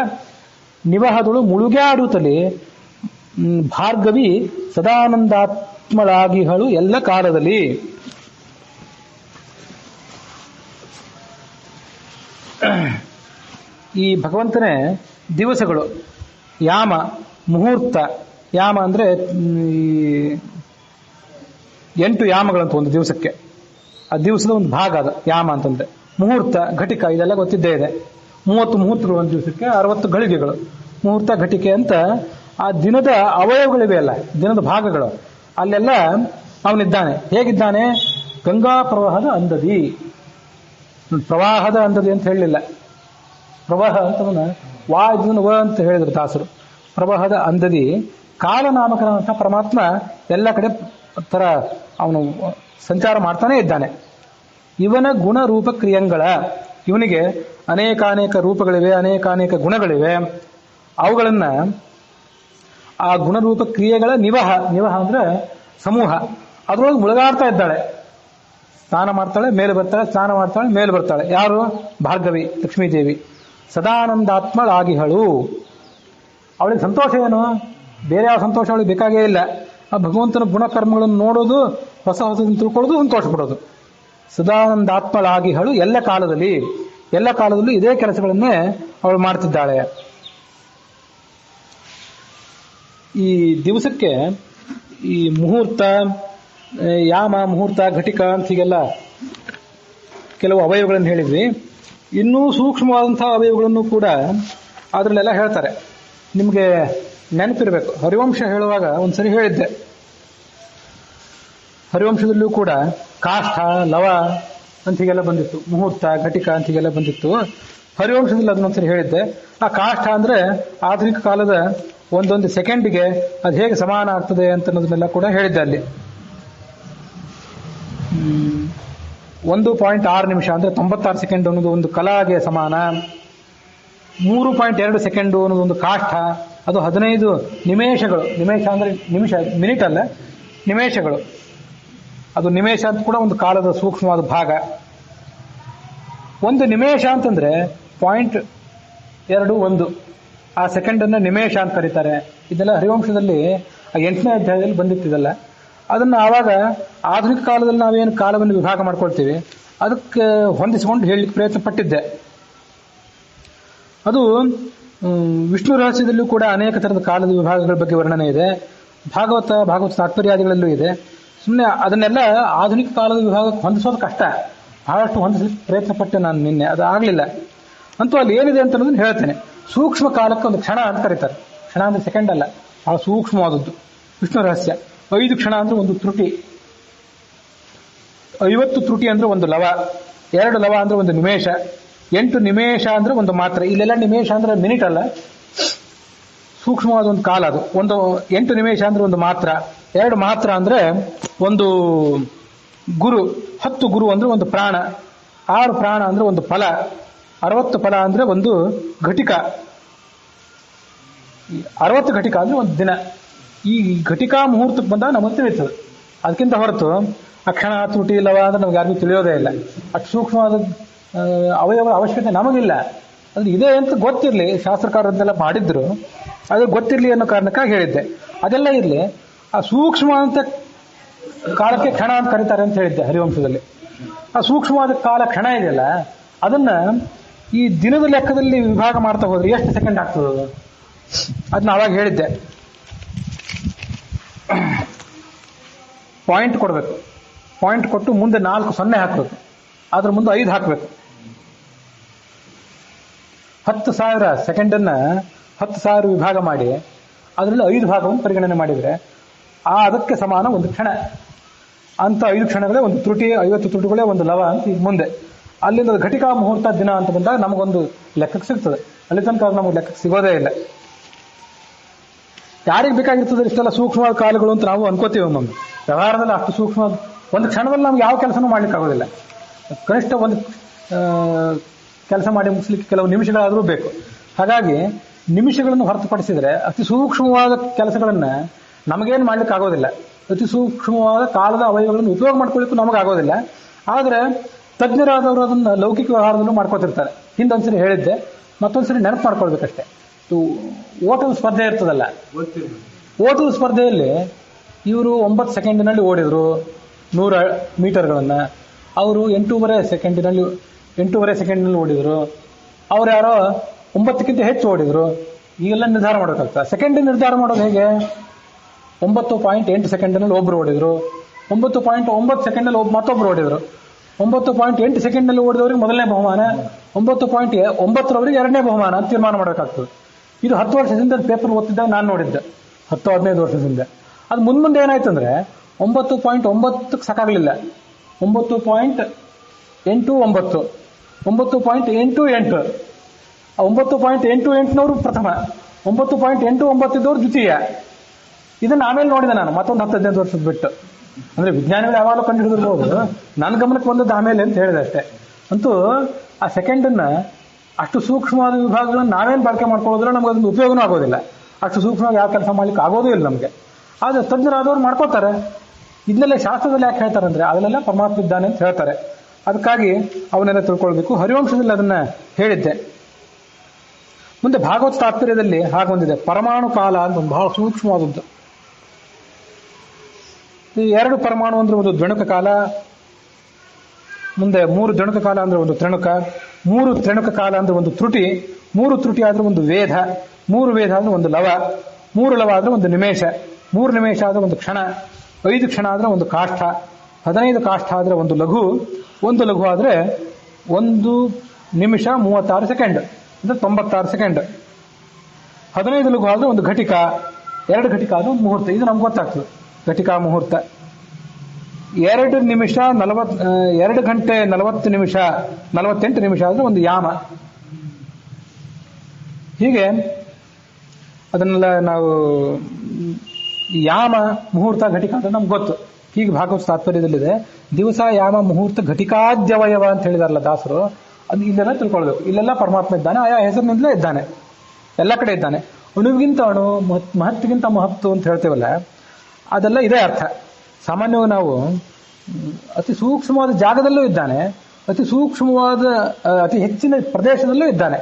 ನಿವಹದಳು ಮುಳುಗ್ಯಾಡುತ್ತಲೇ ಭಾರ್ಗವಿ ಸದಾನಂದಾತ್ಮಳಾಗಿಹಳು ಎಲ್ಲ ಕಾಲದಲ್ಲಿ. ಈ ಭಗವಂತನೇ ದಿವಸಗಳು, ಯಾಮ, ಮುಹೂರ್ತ. ಯಾಮ ಅಂದ್ರೆ 8 ಯಾಮಗಳಂತ ಒಂದು ದಿವಸಕ್ಕೆ, ಆ ದಿವಸದ ಒಂದು ಭಾಗ ಅದು ಯಾಮ ಅಂತಂದ್ರೆ. ಮುಹೂರ್ತ, ಘಟಿಕ ಇದೆಲ್ಲ ಗೊತ್ತಿದ್ದೇ ಇದೆ. 30 ಮುಹೂರ್ತಗಳು ಒಂದು ದಿವಸಕ್ಕೆ, 60 ಗಳಿಗೆಗಳು. ಮುಹೂರ್ತ, ಘಟಿಕೆ ಅಂತ ಆ ದಿನದ ಅವಯವಗಳಿವೆ ಅಲ್ಲ, ದಿನದ ಭಾಗಗಳು, ಅಲ್ಲೆಲ್ಲ ಅವನಿದ್ದಾನೆ. ಹೇಗಿದ್ದಾನೆ? ಗಂಗಾ ಪ್ರವಾಹದ ಅಂದದಿ. ಪ್ರವಾಹದ ಅಂದದಿ ಅಂತ ಹೇಳಲಿಲ್ಲ, ಪ್ರವಾಹ ಅಂತ ವಾ ಇದನ್ನು ವ ಅಂತ ಹೇಳಿದ್ರು ದಾಸರು. ಪ್ರವಾಹದ ಅಂದದಿ ಕಾಲನಾಮಕನಂತಹ ಪರಮಾತ್ಮ ಎಲ್ಲ ಕಡೆ ತರ ಅವನು ಸಂಚಾರ ಮಾಡ್ತಾನೆ ಇದ್ದಾನೆ. ಇವನ ಗುಣ ರೂಪ ಕ್ರಿಯಂಗಳ, ಇವನಿಗೆ ಅನೇಕಾನೇಕ ರೂಪಗಳಿವೆ, ಅನೇಕಾನೇಕ ಗುಣಗಳಿವೆ. ಅವುಗಳನ್ನ ಆ ಗುಣರೂಪ ಕ್ರಿಯೆಗಳ ನಿವಹ ಅಂದ್ರೆ ಸಮೂಹ, ಅದರೊಳಗೆ ಮುಳುಗಾಡ್ತಾ ಇದ್ದಾಳೆ. ಸ್ನಾನ ಮಾಡ್ತಾಳೆ, ಮೇಲೆ ಬರ್ತಾಳೆ, ಸ್ನಾನ ಮಾಡ್ತಾಳೆ, ಮೇಲೆ ಬರ್ತಾಳೆ. ಯಾರು? ಭಾರ್ಗವಿ, ಲಕ್ಷ್ಮೀದೇವಿ. ಸದಾನಂದಾತ್ಮಳಾಗಿಹಳು. ಅವಳಿಗೆ ಸಂತೋಷ ಏನು? ಬೇರೆ ಯಾವ ಸಂತೋಷ ಅವಳಿಗೆ ಬೇಕಾಗೇ ಇಲ್ಲ. ಆ ಭಗವಂತನ ಗುಣಕರ್ಮಗಳನ್ನು ನೋಡೋದು, ಹೊಸ ಹೊಸದನ್ನು ತಿಳ್ಕೊಳ್ಳೋದು, ಸಂತೋಷ ಪಡೋದು. ಸದಾನಂದಾತ್ಮಳಾಗಿಹಳು ಎಲ್ಲ ಕಾಲದಲ್ಲಿ. ಎಲ್ಲ ಕಾಲದಲ್ಲೂ ಇದೇ ಕೆಲಸಗಳನ್ನೇ ಅವಳು ಮಾಡ್ತಿದ್ದಾಳೆ. ಈ ದಿವಸಕ್ಕೆ ಈ ಮುಹೂರ್ತ, ಯಾಮ, ಮುಹೂರ್ತ, ಘಟಿಕ ಅಂತ ಹೀಗೆಲ್ಲ ಕೆಲವು ಅವಯವಗಳನ್ನು ಹೇಳಿದ್ವಿ. ಇನ್ನೂ ಸೂಕ್ಷ್ಮವಾದಂತಹ ಅವಯವಗಳನ್ನು ಕೂಡ ಅದರಲ್ಲೆಲ್ಲ ಹೇಳ್ತಾರೆ. ನಿಮಗೆ ನೆನಪಿರಬೇಕು, ಹರಿವಂಶ ಹೇಳುವಾಗ ಒಂದ್ಸರಿ ಹೇಳಿದ್ದೆ. ಹರಿವಂಶದಲ್ಲೂ ಕೂಡ ಕಾಷ್ಠ, ಲವ ಅಂತ ಹೀಗೆಲ್ಲ ಬಂದಿತ್ತು, ಮುಹೂರ್ತ, ಘಟಿಕ ಅಂತ ಹೀಗೆಲ್ಲ ಬಂದಿತ್ತು. ಹರಿವಂಶದಲ್ಲಿ ಅದನ್ನೊಂದ್ಸರಿ ಹೇಳಿದ್ದೆ. ಆ ಕಾಷ್ಠ ಅಂದ್ರೆ ಆಧುನಿಕ ಕಾಲದ ಒಂದೊಂದು ಸೆಕೆಂಡ್ಗೆ ಅದು ಹೇಗೆ ಸಮಾನ ಆಗ್ತದೆ ಅಂತ ಅನ್ನೋದನ್ನೆಲ್ಲ ಕೂಡ ಹೇಳಿದ್ದೆ ಅಲ್ಲಿ. 1.6 ನಿಮಿಷ ಅಂದ್ರೆ 96 ಸೆಕೆಂಡ್ ಅನ್ನೋದು ಒಂದು ಕಲಾಗೆ ಸಮಾನ. 3.2 ಸೆಕೆಂಡು ಅನ್ನೋದು ಒಂದು ಕಾಷ್ಠ, ಅದು 15 ನಿಮೇಷಗಳು. ನಿಮೇಷ ಅಂದ್ರೆ ನಿಮಿಷ, ಮಿನಿಟ್ ಅಲ್ಲ, ನಿಮೇಷಗಳು. ಅದು ನಿಮೇಷ ಅಂತ ಕೂಡ ಒಂದು ಕಾಲದ ಸೂಕ್ಷ್ಮವಾದ ಭಾಗ. ಒಂದು ನಿಮೇಷ ಅಂತಂದ್ರೆ 0.21 ಆ ಸೆಕೆಂಡ್ ಅನ್ನ ನಿಮೇಷ ಅಂತ ಕರೀತಾರೆ. ಇದೆಲ್ಲ ಹರಿವಂಶದಲ್ಲಿ 8ನೇ ಅಧ್ಯಾಯದಲ್ಲಿ ಬಂದಿತ್ತಿದಲ್ಲ. ಅದನ್ನ ಆವಾಗ ಆಧುನಿಕ ಕಾಲದಲ್ಲಿ ನಾವೇನು ಕಾಲವನ್ನು ವಿಭಾಗ ಮಾಡ್ಕೊಳ್ತೀವಿ ಅದಕ್ಕೆ ಹೊಂದಿಸಿಕೊಂಡು ಹೇಳಲಿಕ್ಕೆ ಪ್ರಯತ್ನ ಪಟ್ಟಿದ್ದೆ. ಅದು ವಿಷ್ಣು ರಹಸ್ಯದಲ್ಲೂ ಕೂಡ ಅನೇಕ ತರದ ಕಾಲದ ವಿಭಾಗಗಳ ಬಗ್ಗೆ ವರ್ಣನೆ ಇದೆ. ಭಾಗವತ ತಾತ್ಪರ್ಯಾದಿಗಳಲ್ಲೂ ಇದೆ. ಸುಮ್ಮನೆ ಅದನ್ನೆಲ್ಲ ಆಧುನಿಕ ಕಾಲದ ವಿಭಾಗಕ್ಕೆ ಹೊಂದಿಸೋದು ಕಷ್ಟ. ಬಹಳಷ್ಟು ಹೊಂದಿಸಲಿಕ್ಕೆ ಪ್ರಯತ್ನ ಪಟ್ಟೆ ನಾನು ನಿನ್ನೆ, ಅದು ಆಗಲಿಲ್ಲ. ಅಂತೂ ಅಲ್ಲಿ ಏನಿದೆ ಅಂತ ಅನ್ನೋದನ್ನ ಹೇಳ್ತೇನೆ. ಸೂಕ್ಷ್ಮ ಕಾಲಕ್ಕೆ ಒಂದು ಕ್ಷಣ ಅಂತ ಕರೀತಾರೆ. ಕ್ಷಣ ಅಂದ್ರೆ ಸೆಕೆಂಡ್ ಅಲ್ಲ, ಬಹಳ ಸೂಕ್ಷ್ಮವಾದದ್ದು ವಿಷ್ಣು ರಹಸ್ಯ. 5 ಕ್ಷಣ ಅಂದ್ರೆ ಒಂದು ತ್ರುಟಿ, 50 ತ್ರುಟಿ ಅಂದ್ರೆ ಒಂದು ಲವ, 2 ಲವ ಅಂದ್ರೆ ಒಂದು ನಿಮೇಷ, 8 ನಿಮೇಷ ಅಂದ್ರೆ ಒಂದು ಮಾತ್ರ. ಇಲ್ಲೆಲ್ಲ ನಿಮೇಷ ಅಂದ್ರೆ ಮಿನಿಟ್ ಅಲ್ಲ, ಸೂಕ್ಷ್ಮವಾದ ಒಂದು ಕಾಲ ಅದು. 8 ನಿಮೇಷ ಅಂದ್ರೆ ಒಂದು ಮಾತ್ರ, 2 ಮಾತ್ರ ಅಂದ್ರೆ ಒಂದು ಗುರು, 10 ಗುರು ಅಂದ್ರೆ ಒಂದು ಪ್ರಾಣ, 6 ಪ್ರಾಣ ಅಂದ್ರೆ ಒಂದು ಫಲ, 60 ಫಲ ಅಂದ್ರೆ ಒಂದು ಘಟಿಕ, 60 ಘಟಿಕ ಅಂದ್ರೆ ಒಂದು ದಿನ. ಈ ಘಟಿಕಾ ಮುಹೂರ್ತಕ್ಕೆ ಬಂದಾಗ ನಮಗೆ ತಿಳಿಯುತ್ತದೆ. ಅದಕ್ಕಿಂತ ಹೊರತು ಅಕ್ಷಣ, ತ್ರುಟಿ, ಲವ ಅಂದ್ರೆ ನಮ್ಗೆ ಯಾರಿಗೂ ತಿಳಿಯೋದೇ ಇಲ್ಲ. ಅಷ್ಟು ಸೂಕ್ಷ್ಮವಾದ ಅವಯವಗಳ ಅವಶ್ಯಕತೆ ನಮಗಿಲ್ಲ. ಅದು ಇದೆ ಅಂತ ಗೊತ್ತಿರಲಿ, ಶಾಸ್ತ್ರಕಾರರನ್ನೆಲ್ಲ ಮಾಡಿದ್ರು, ಅದು ಗೊತ್ತಿರಲಿ ಅನ್ನೋ ಕಾರಣಕ್ಕಾಗಿ ಹೇಳಿದ್ದೆ. ಅದೆಲ್ಲ ಇರಲಿ, ಆ ಸೂಕ್ಷ್ಮ ಅಂತ ಕಾಲಕ್ಕೆ ಕ್ಷಣ ಅಂತ ಕರೀತಾರೆ ಅಂತ ಹೇಳಿದ್ದೆ ಹರಿವಂಶದಲ್ಲಿ. ಆ ಸೂಕ್ಷ್ಮವಾದ ಕಾಲ ಕ್ಷಣ ಇದೆಯಲ್ಲ, ಅದನ್ನ ಈ ದಿನದ ಲೆಕ್ಕದಲ್ಲಿ ವಿಭಾಗ ಮಾಡ್ತಾ ಹೋದ್ರೆ ಎಷ್ಟು ಸೆಕೆಂಡ್ ಆಗ್ತದೆ ಅದನ್ನ ಅವಾಗ ಹೇಳಿದ್ದೆ. ಪಾಯಿಂಟ್ ಕೊಡಬೇಕು, ಪಾಯಿಂಟ್ ಕೊಟ್ಟು ಮುಂದೆ 4 0 ಹಾಕಬೇಕು, ಅದ್ರ ಮುಂದೆ 5 ಹಾಕಬೇಕು. 10,000 ಸೆಕೆಂಡನ್ನ 10,000 ವಿಭಾಗ ಮಾಡಿ ಅದರಲ್ಲಿ 5 ಭಾಗವನ್ನು ಪರಿಗಣನೆ ಮಾಡಿದರೆ ಅದಕ್ಕೆ ಸಮಾನ ಒಂದು ಕ್ಷಣ. ಅಂತ 5 ಕ್ಷಣಗಳೇ ಒಂದು ತ್ರುಟಿ, 50 ತ್ರುಟಿಗಳೇ ಒಂದು ಲವ ಅಂತ ಈಗ ಮುಂದೆ ಅಲ್ಲಿಂದ ಘಟಿಕಾ ಮುಹೂರ್ತ ದಿನ ಅಂತ ಬಂದಾಗ ನಮಗೊಂದು ಲೆಕ್ಕಕ್ಕೆ ಸಿಗ್ತದೆ. ಅಲ್ಲಿ ತನಕ ನಮಗೆ ಲೆಕ್ಕಕ್ಕೆ ಸಿಗೋದೇ ಇಲ್ಲ. ಯಾರಿಗೆ ಬೇಕಾಗಿರ್ತದೆ ಇಷ್ಟೆಲ್ಲ ಸೂಕ್ಷ್ಮವಾದ ಕಾಲಗಳು ಅಂತ ನಾವು ಅನ್ಕೋತೀವಿ. ಒಮ್ಮೊಮ್ಮೆ ವ್ಯವಹಾರದಲ್ಲಿ ಅಷ್ಟು ಸೂಕ್ಷ್ಮ, ಒಂದು ಕ್ಷಣದಲ್ಲಿ ನಮ್ಗೆ ಯಾವ ಕೆಲಸನೂ ಮಾಡ್ಲಿಕ್ಕೆ ಆಗೋದಿಲ್ಲ. ಕನಿಷ್ಠ ಒಂದು ಕೆಲಸ ಮಾಡಿ ಮುಗಿಸ್ಲಿಕ್ಕೆ ಕೆಲವು ನಿಮಿಷಗಳಾದರೂ ಬೇಕು. ಹಾಗಾಗಿ ನಿಮಿಷಗಳನ್ನು ಹೊರತುಪಡಿಸಿದರೆ ಅತಿ ಸೂಕ್ಷ್ಮವಾದ ಕೆಲಸಗಳನ್ನ ನಮಗೇನು ಮಾಡ್ಲಿಕ್ಕೆ ಆಗೋದಿಲ್ಲ. ಅತಿ ಸೂಕ್ಷ್ಮವಾದ ಕಾಲದ ಅವಯವಗಳನ್ನು ಉಪಯೋಗ ಮಾಡ್ಕೊಳ್ಳಿಕ್ಕೂ ನಮಗಾಗೋದಿಲ್ಲ. ಆದರೆ ತಜ್ಞರಾದವರು ಅದನ್ನ ಲೌಕಿಕ ವ್ಯವಹಾರದಲ್ಲೂ ಮಾಡ್ಕೋತಿರ್ತಾರೆ. ಹಿಂದೊಂದ್ಸರಿ ಹೇಳಿದ್ದೆ, ಮತ್ತೊಂದ್ಸರಿ ನೆನಪು ಮಾಡ್ಕೊಳ್ಬೇಕಷ್ಟೇ. ಓಟದ ಸ್ಪರ್ಧೆ ಇರ್ತದಲ್ಲ, ಓಟದ ಸ್ಪರ್ಧೆಯಲ್ಲಿ ಇವರು 9 ಸೆಕೆಂಡಿನಲ್ಲಿ ಓಡಿದ್ರು 100 ಮೀಟರ್ಗಳನ್ನ, ಅವರು 8.5 ಸೆಕೆಂಡ್ನಲ್ಲಿ ಓಡಿದ್ರು. ಅವ್ರು ಯಾರೋ 9ಕ್ಕಿಂತ ಹೆಚ್ಚು ಓಡಿದ್ರು. ಈಗೆಲ್ಲ ನಿರ್ಧಾರ ಮಾಡೋಕ್ಕಾಗ್ತದೆ. ಸೆಕೆಂಡ್ ನಿರ್ಧಾರ ಮಾಡೋದು ಹೇಗೆ? 9.8 ಸೆಕೆಂಡ್ನಲ್ಲಿ ಒಬ್ರು ಓಡಿದ್ರು, 9.9 ಸೆಕೆಂಡ್ನಲ್ಲಿ ಮತ್ತೊಬ್ರು ಓಡಿದ್ರು. 9.8 ಸೆಕೆಂಡ್ನಲ್ಲಿ ಓಡಿದವ್ರಿಗೆ ಮೊದಲನೇ ಬಹುಮಾನ, 9.9ರವರಿಗೆ ಎರಡನೇ ಬಹುಮಾನ ಅಂತ ತೀರ್ಮಾನ ಮಾಡೋಕ್ಕಾಗ್ತದೆ. ಇದು 10 ವರ್ಷದಿಂದ ಪೇಪರ್ ಓದ್ತಿದ್ದಾಗ ನಾನು ನೋಡಿದ್ದೆ, 10-15 ವರ್ಷದಿಂದ. ಅದು ಮುಂದೆ ಏನಾಯ್ತಂದ್ರೆ 9.9ಕ್ಕೆ ಸಾಕಾಗಲಿಲ್ಲ, 9.89, 9.88, 9.88ನವರು ಪ್ರಥಮ, 9.89 ಇದ್ದವರು ದ್ವಿತೀಯ. ಇದನ್ನ ಆಮೇಲೆ ನೋಡಿದೆ ನಾನು, ಮತ್ತೊಂದು 10-15 ವರ್ಷದ ಬಿಟ್ಟು. ಅಂದ್ರೆ ವಿಜ್ಞಾನಿಗಳು ಯಾವಾಗಲೂ ಕಂಡು ಹಿಡಿದಿರ್ಬೋದು, ನನ್ನ ಗಮನಕ್ಕೆ ಬಂದದ್ದು ಆಮೇಲೆ ಅಂತ ಹೇಳಿದೆ ಅಷ್ಟೇ. ಅಂತೂ ಆ ಸೆಕೆಂಡನ್ನ ಅಷ್ಟು ಸೂಕ್ಷ್ಮವಾದ ವಿಭಾಗಗಳನ್ನು ನಾವೇನು ಬಳಕೆ ಮಾಡ್ಕೊಳ್ಳೋದಿಲ್ಲ, ನಮ್ಗೆ ಅದೊಂದು ಉಪಯೋಗನೂ ಆಗೋದಿಲ್ಲ. ಅಷ್ಟು ಸೂಕ್ಷ್ಮವಾಗಿ ಯಾವ ಕೆಲಸ ಮಾಡ್ಲಿಕ್ಕೆ ಆಗೋದೂ ಇಲ್ಲ ನಮಗೆ. ಆದರೆ ತಜ್ಞರಾದವ್ರು ಮಾಡ್ಕೋತಾರೆ. ಇದನ್ನೆಲ್ಲ ಶಾಸ್ತ್ರದಲ್ಲಿ ಯಾಕೆ ಹೇಳ್ತಾರೆ ಅಂದ್ರೆ ಅದನ್ನೆಲ್ಲ ಪರಮಾತ್ಮ ಇದ್ದಾನೆ ಅಂತ ಹೇಳ್ತಾರೆ. ಅದಕ್ಕಾಗಿ ಅವನ್ನೆಲ್ಲ ತಿಳ್ಕೊಳ್ಬೇಕು. ಹರಿವಂಶದಲ್ಲಿ ಅದನ್ನ ಹೇಳಿದ್ದೆ. ಮುಂದೆ ಭಾಗವತ ತಾತ್ಪರ್ಯದಲ್ಲಿ ಹಾಗೊಂದಿದೆ, ಪರಮಾಣು ಕಾಲ ಅಂತ ಒಂದು ಬಹಳ ಸೂಕ್ಷ್ಮವಾದದ್ದು. ಈ 2 ಪರಮಾಣು ಅಂದ್ರೆ ಒಂದು ದ್ವಣುಕ ಕಾಲ, ಮುಂದೆ 3 ದ್ವಣುಕ ಕಾಲ ಅಂದ್ರೆ ಒಂದು ತ್ರಣುಕ, 3 ತ್ರಣುಕ ಕಾಲ ಅಂದ್ರೆ ಒಂದು ತ್ರುಟಿ, 3 ತ್ರುಟಿ ಆದ್ರೆ ಒಂದು ವೇದ, 3 ವೇದ ಆದ್ರೆ ಒಂದು ಲವ, 3 ಲವ ಆದ್ರೆ ಒಂದು ನಿಮೇಷ, 3 ನಿಮೇಷ ಆದ್ರೆ ಒಂದು ಕ್ಷಣ, 5 ಕ್ಷಣ ಆದ್ರೆ ಒಂದು ಕಾಷ್ಠ, 15 ಕಾಷ್ಠ ಆದ್ರೆ ಒಂದು ಲಘು, 1 ಲಘು ಆದ್ರೆ 1 ನಿಮಿಷ 36 ಸೆಕೆಂಡ್ ಅಂದ್ರೆ 96 ಸೆಕೆಂಡ್, 15 ಲಘು ಆದ್ರೆ ಒಂದು ಘಟಿಕ, 2 ಘಟಿಕ ಆದ್ರೆ ಒಂದು ಮುಹೂರ್ತ. ಇದು ನಮ್ಗೆ ಗೊತ್ತಾಗ್ತದೆ, ಘಟಿಕಾ ಮುಹೂರ್ತ. 2 ನಿಮಿಷ 2 ಗಂಟೆ 40 ನಿಮಿಷ 48 ನಿಮಿಷ ಆದ್ರೆ ಒಂದು ಯಾಮ. ಹೀಗೆ ಅದನ್ನೆಲ್ಲ ನಾವು ಯಾಮ, ಮುಹೂರ್ತ, ಘಟಿಕ ಅಂತ ನಮ್ಗೆ ಗೊತ್ತು. ಹೀಗೆ ಭಾಗವತ ತಾತ್ಪರ್ಯದಲ್ಲಿದೆ. ದಿವಸ, ಯಾಮ, ಮುಹೂರ್ತ, ಘಟಿಕಾದ್ಯವಯವ ಅಂತ ಹೇಳಿದಾರಲ್ಲ ದಾಸರು, ಅದು ಇಲ್ಲೆಲ್ಲ ತಿಳ್ಕೊಳ್ಬೇಕು. ಇಲ್ಲೆಲ್ಲ ಪರಮಾತ್ಮ ಇದ್ದಾನೆ, ಆಯಾ ಹೆಸರಿನಿಂದಲೇ ಇದ್ದಾನೆ, ಎಲ್ಲ ಕಡೆ ಇದ್ದಾನೆ. ಅಣುವಿಗಿಂತ ಅಣು, ಮಹತ್ತಿಗಿಂತ ಮಹತ್ತು ಅಂತ ಹೇಳ್ತೇವಲ್ಲ, ಅದೆಲ್ಲ ಇದೇ ಅರ್ಥ. ಸಾಮಾನ್ಯವಾಗಿ ನಾವು ಅತಿ ಸೂಕ್ಷ್ಮವಾದ ಜಾಗದಲ್ಲೂ ಇದ್ದಾನೆ, ಅತಿ ಸೂಕ್ಷ್ಮವಾದ ಅತಿ ಹೆಚ್ಚಿನ ಪ್ರದೇಶದಲ್ಲೂ ಇದ್ದಾನೆ.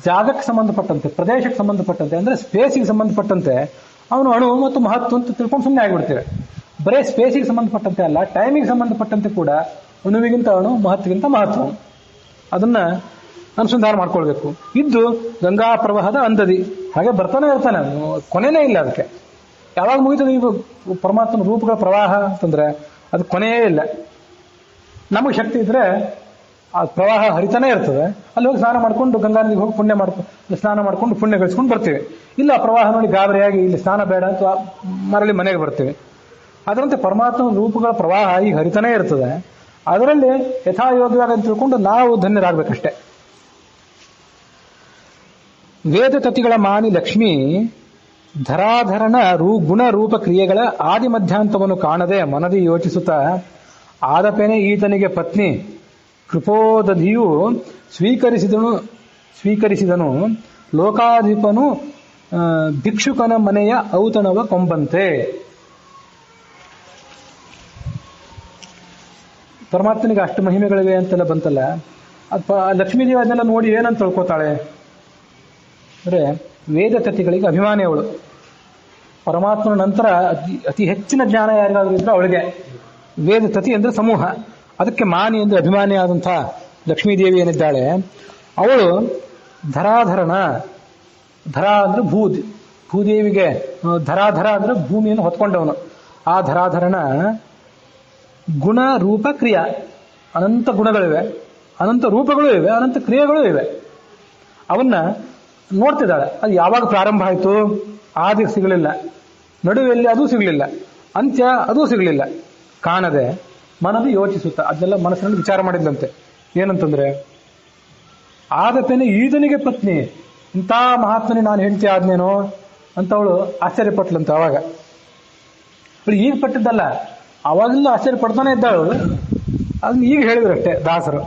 ಜಾಗಕ್ಕೆ ಸಂಬಂಧಪಟ್ಟಂತೆ, ಪ್ರದೇಶಕ್ಕೆ ಸಂಬಂಧಪಟ್ಟಂತೆ ಅಂದ್ರೆ ಸ್ಪೇಸಿಗೆ ಸಂಬಂಧಪಟ್ಟಂತೆ ಅವನು ಅಣು ಮತ್ತು ಮಹತ್ವ ಅಂತ ತಿಳ್ಕೊಂಡು ಸುಮ್ಮನೆ ಆಗಿಬಿಡ್ತೇವೆ. ಬರೇ ಸ್ಪೇಸಿಗೆ ಸಂಬಂಧಪಟ್ಟಂತೆ ಅಲ್ಲ, ಟೈಮಿಗೆ ಸಂಬಂಧಪಟ್ಟಂತೆ ಕೂಡ ಅಣುವಿಗಿಂತ ಅಣು, ಮಹತ್ವಗಿಂತ ಮಹತ್ವ. ಅದನ್ನ ಅನುಸಂಧಾನ ಮಾಡ್ಕೊಳ್ಬೇಕು. ಇದ್ದು ಗಂಗಾ ಪ್ರವಾಹದ ಅಂದದಿ ಹಾಗೆ ಬರ್ತಾನೆ ಇರ್ತಾನೆ, ಕೊನೆನೇ ಇಲ್ಲ ಅದಕ್ಕೆ. ಯಾವಾಗ ಮುಗಿತದೆ ಈಗ ಪರಮಾತ್ಮನ ರೂಪಗಳ ಪ್ರವಾಹ ಅಂತಂದ್ರೆ ಅದು ಕೊನೆಯೇ ಇಲ್ಲ. ನಮಗೆ ಶಕ್ತಿ ಇದ್ರೆ ಆ ಪ್ರವಾಹ ಹರಿತಾನೆ ಇರ್ತದೆ. ಅಲ್ಲಿ ಹೋಗಿ ಸ್ನಾನ ಮಾಡ್ಕೊಂಡು ಗಂಗಾ ನದಿಗೆ ಹೋಗಿ ಸ್ನಾನ ಮಾಡ್ಕೊಂಡು ಪುಣ್ಯ ಗಳಿಸ್ಕೊಂಡು ಬರ್ತೀವಿ. ಇಲ್ಲ ಆ ಪ್ರವಾಹ ನೋಡಿ ಗಾಬರಿಯಾಗಿ ಇಲ್ಲಿ ಸ್ನಾನ ಬೇಡ ಅಂತ ಮರಳಿ ಮನೆಗೆ ಬರ್ತೀವಿ. ಅದರಂತೆ ಪರಮಾತ್ಮನ ರೂಪಗಳ ಪ್ರವಾಹ ಈಗ ಹರಿತಾನೆ ಇರ್ತದೆ. ಅದರಲ್ಲಿ ಯಥಾಯೋಗ್ಯವಾಗಿ ಅಂತ ತಿಳ್ಕೊಂಡು ನಾವು ಧನ್ಯರಾಗಬೇಕಷ್ಟೇ. ವೇದ ತತಿಗಳ ಮಾನಿ ಲಕ್ಷ್ಮಿ ಧರಾಧರಣ ಗುಣ ರೂಪ ಕ್ರಿಯೆಗಳ ಆದಿ ಮಧ್ಯಾಂತವನ್ನು ಕಾಣದೆ ಮನದಿ ಯೋಚಿಸುತ್ತಾ ಆದಪೇನೆ ಈತನಿಗೆ ಪತ್ನಿ ಕೃಪೋದಧಿಯು ಸ್ವೀಕರಿಸಿದನು ಲೋಕಾಧಿಪನು ಭಿಕ್ಷುಕನ ಮನೆಯ ಔತಣವ ಕೊಂಬಂತೆ. ಪರಮಾತ್ಮನಿಗೆ ಅಷ್ಟು ಮಹಿಮೆಗಳಿವೆ ಅಂತೆಲ್ಲ ಬಂತಲ್ಲ, ಲಕ್ಷ್ಮೀದೇವಿ ಅದನ್ನೆಲ್ಲ ನೋಡಿ ಏನಂತ ತಿಳ್ಕೊತಾಳೆ ಅಂದ್ರೆ, ವೇದ ತತಿಗಳಿಗೆ ಅಭಿಮಾನಿ ಅವಳು. ಪರಮಾತ್ಮನ ನಂತರ ಅತಿ ಹೆಚ್ಚಿನ ಜ್ಞಾನ ಯಾರಿಗಾದ್ರೂ ಇದ್ರೆ ಅವಳಿಗೆ. ವೇದ ತತಿ ಅಂದ್ರೆ ಸಮೂಹ, ಅದಕ್ಕೆ ಮಾನಿ ಅಂದ್ರೆ ಅಭಿಮಾನಿ ಆದಂತಹ ಲಕ್ಷ್ಮೀದೇವಿ ಏನಿದ್ದಾಳೆ ಅವಳು ಧರಾಧರಣ. ಧರ ಅಂದ್ರೆ ಭೂದೇವಿಗೆ ಧರಾಧರ ಅಂದ್ರೆ ಭೂಮಿಯನ್ನು ಹೊತ್ಕೊಂಡವನು. ಆ ಧರಾಧರಣ ಗುಣ ರೂಪ ಕ್ರಿಯಾ, ಅನಂತ ಗುಣಗಳಿವೆ, ಅನಂತ ರೂಪಗಳು ಇವೆ, ಅನಂತ ಕ್ರಿಯೆಗಳು ಇವೆ. ಅವನ್ನ ನೋಡ್ತಿದ್ದಾಳೆ. ಅದು ಯಾವಾಗ ಪ್ರಾರಂಭ ಆಯಿತು, ಆದಿ ಸಿಗಲಿಲ್ಲ, ನಡುವೆಯಲ್ಲಿ ಅದೂ ಸಿಗಲಿಲ್ಲ, ಅಂತ್ಯ ಅದೂ ಸಿಗಲಿಲ್ಲ. ಕಾಣದೆ ಮನದು ಯೋಚಿಸುತ್ತಾ ಅದನ್ನೆಲ್ಲ ಮನಸ್ಸಿನಲ್ಲಿ ವಿಚಾರ ಮಾಡಿದ್ದಂತೆ. ಏನಂತಂದ್ರೆ, ಆದತೇನೆ ಈತನಿಗೆ ಪತ್ನಿ, ಇಂಥ ಮಹಾತ್ಮನಿ ನಾನು ಹೆಂಡತಿ ಆದ್ನೇನೋ ಅಂತ ಅವಳು ಆಶ್ಚರ್ಯಪಟ್ಲಂತ. ಅವಾಗ ಈಗ ಪಟ್ಟಿದ್ದಲ್ಲ, ಅವಾಗೆಲ್ಲ ಆಶ್ಚರ್ಯ ಪಡ್ತಾನೆ ಇದ್ದಾಳು. ಅದನ್ನ ಈಗ ಹೇಳಿದ್ರಷ್ಟೇ ದಾಸರು,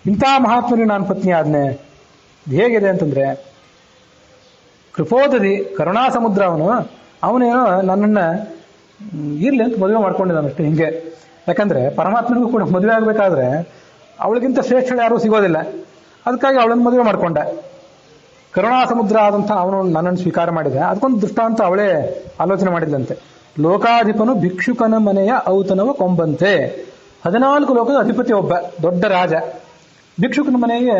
ಇಂಥ ಮಹಾತ್ಮನಿ ನಾನು ಪತ್ನಿ ಆದ್ನೆ. ಹೇಗಿದೆ ಅಂತಂದ್ರೆ, ಕೃಪೋದರಿ ಕರುಣಾ ಸಮುದ್ರ ಅವನೇನೋ ನನ್ನನ್ನ ಇರ್ಲಿ ಅಂತ ಮದುವೆ ಮಾಡ್ಕೊಂಡಿದ್ದಾನಷ್ಟೇ ಹಿಂಗೆ. ಯಾಕಂದ್ರೆ ಪರಮಾತ್ಮನಿಗೂ ಕೂಡ ಮದುವೆ ಆಗ್ಬೇಕಾದ್ರೆ ಅವಳಿಗಿಂತ ಶ್ರೇಷ್ಠಳು ಯಾರೂ ಸಿಗೋದಿಲ್ಲ. ಅದಕ್ಕಾಗಿ ಅವಳನ್ನು ಮದುವೆ ಮಾಡ್ಕೊಂಡ. ಕರುಣಾ ಸಮುದ್ರ ಆದಂಥ ಅವನು ನನ್ನನ್ನು ಸ್ವೀಕಾರ ಮಾಡಿದ. ಅದಕ್ಕೊಂದು ದೃಷ್ಟಾಂತ ಅವಳೇ ಆಲೋಚನೆ ಮಾಡಿದ್ಲಂತೆ. ಲೋಕಾಧಿಪನು ಭಿಕ್ಷುಕನ ಮನೆಯ ಔತಣವ ಕೊಂಬಂತೆ. 14 ಲೋಕದ ಅಧಿಪತಿ ಒಬ್ಬ ದೊಡ್ಡ ರಾಜ ಭಿಕ್ಷುಕನ ಮನೆಗೆ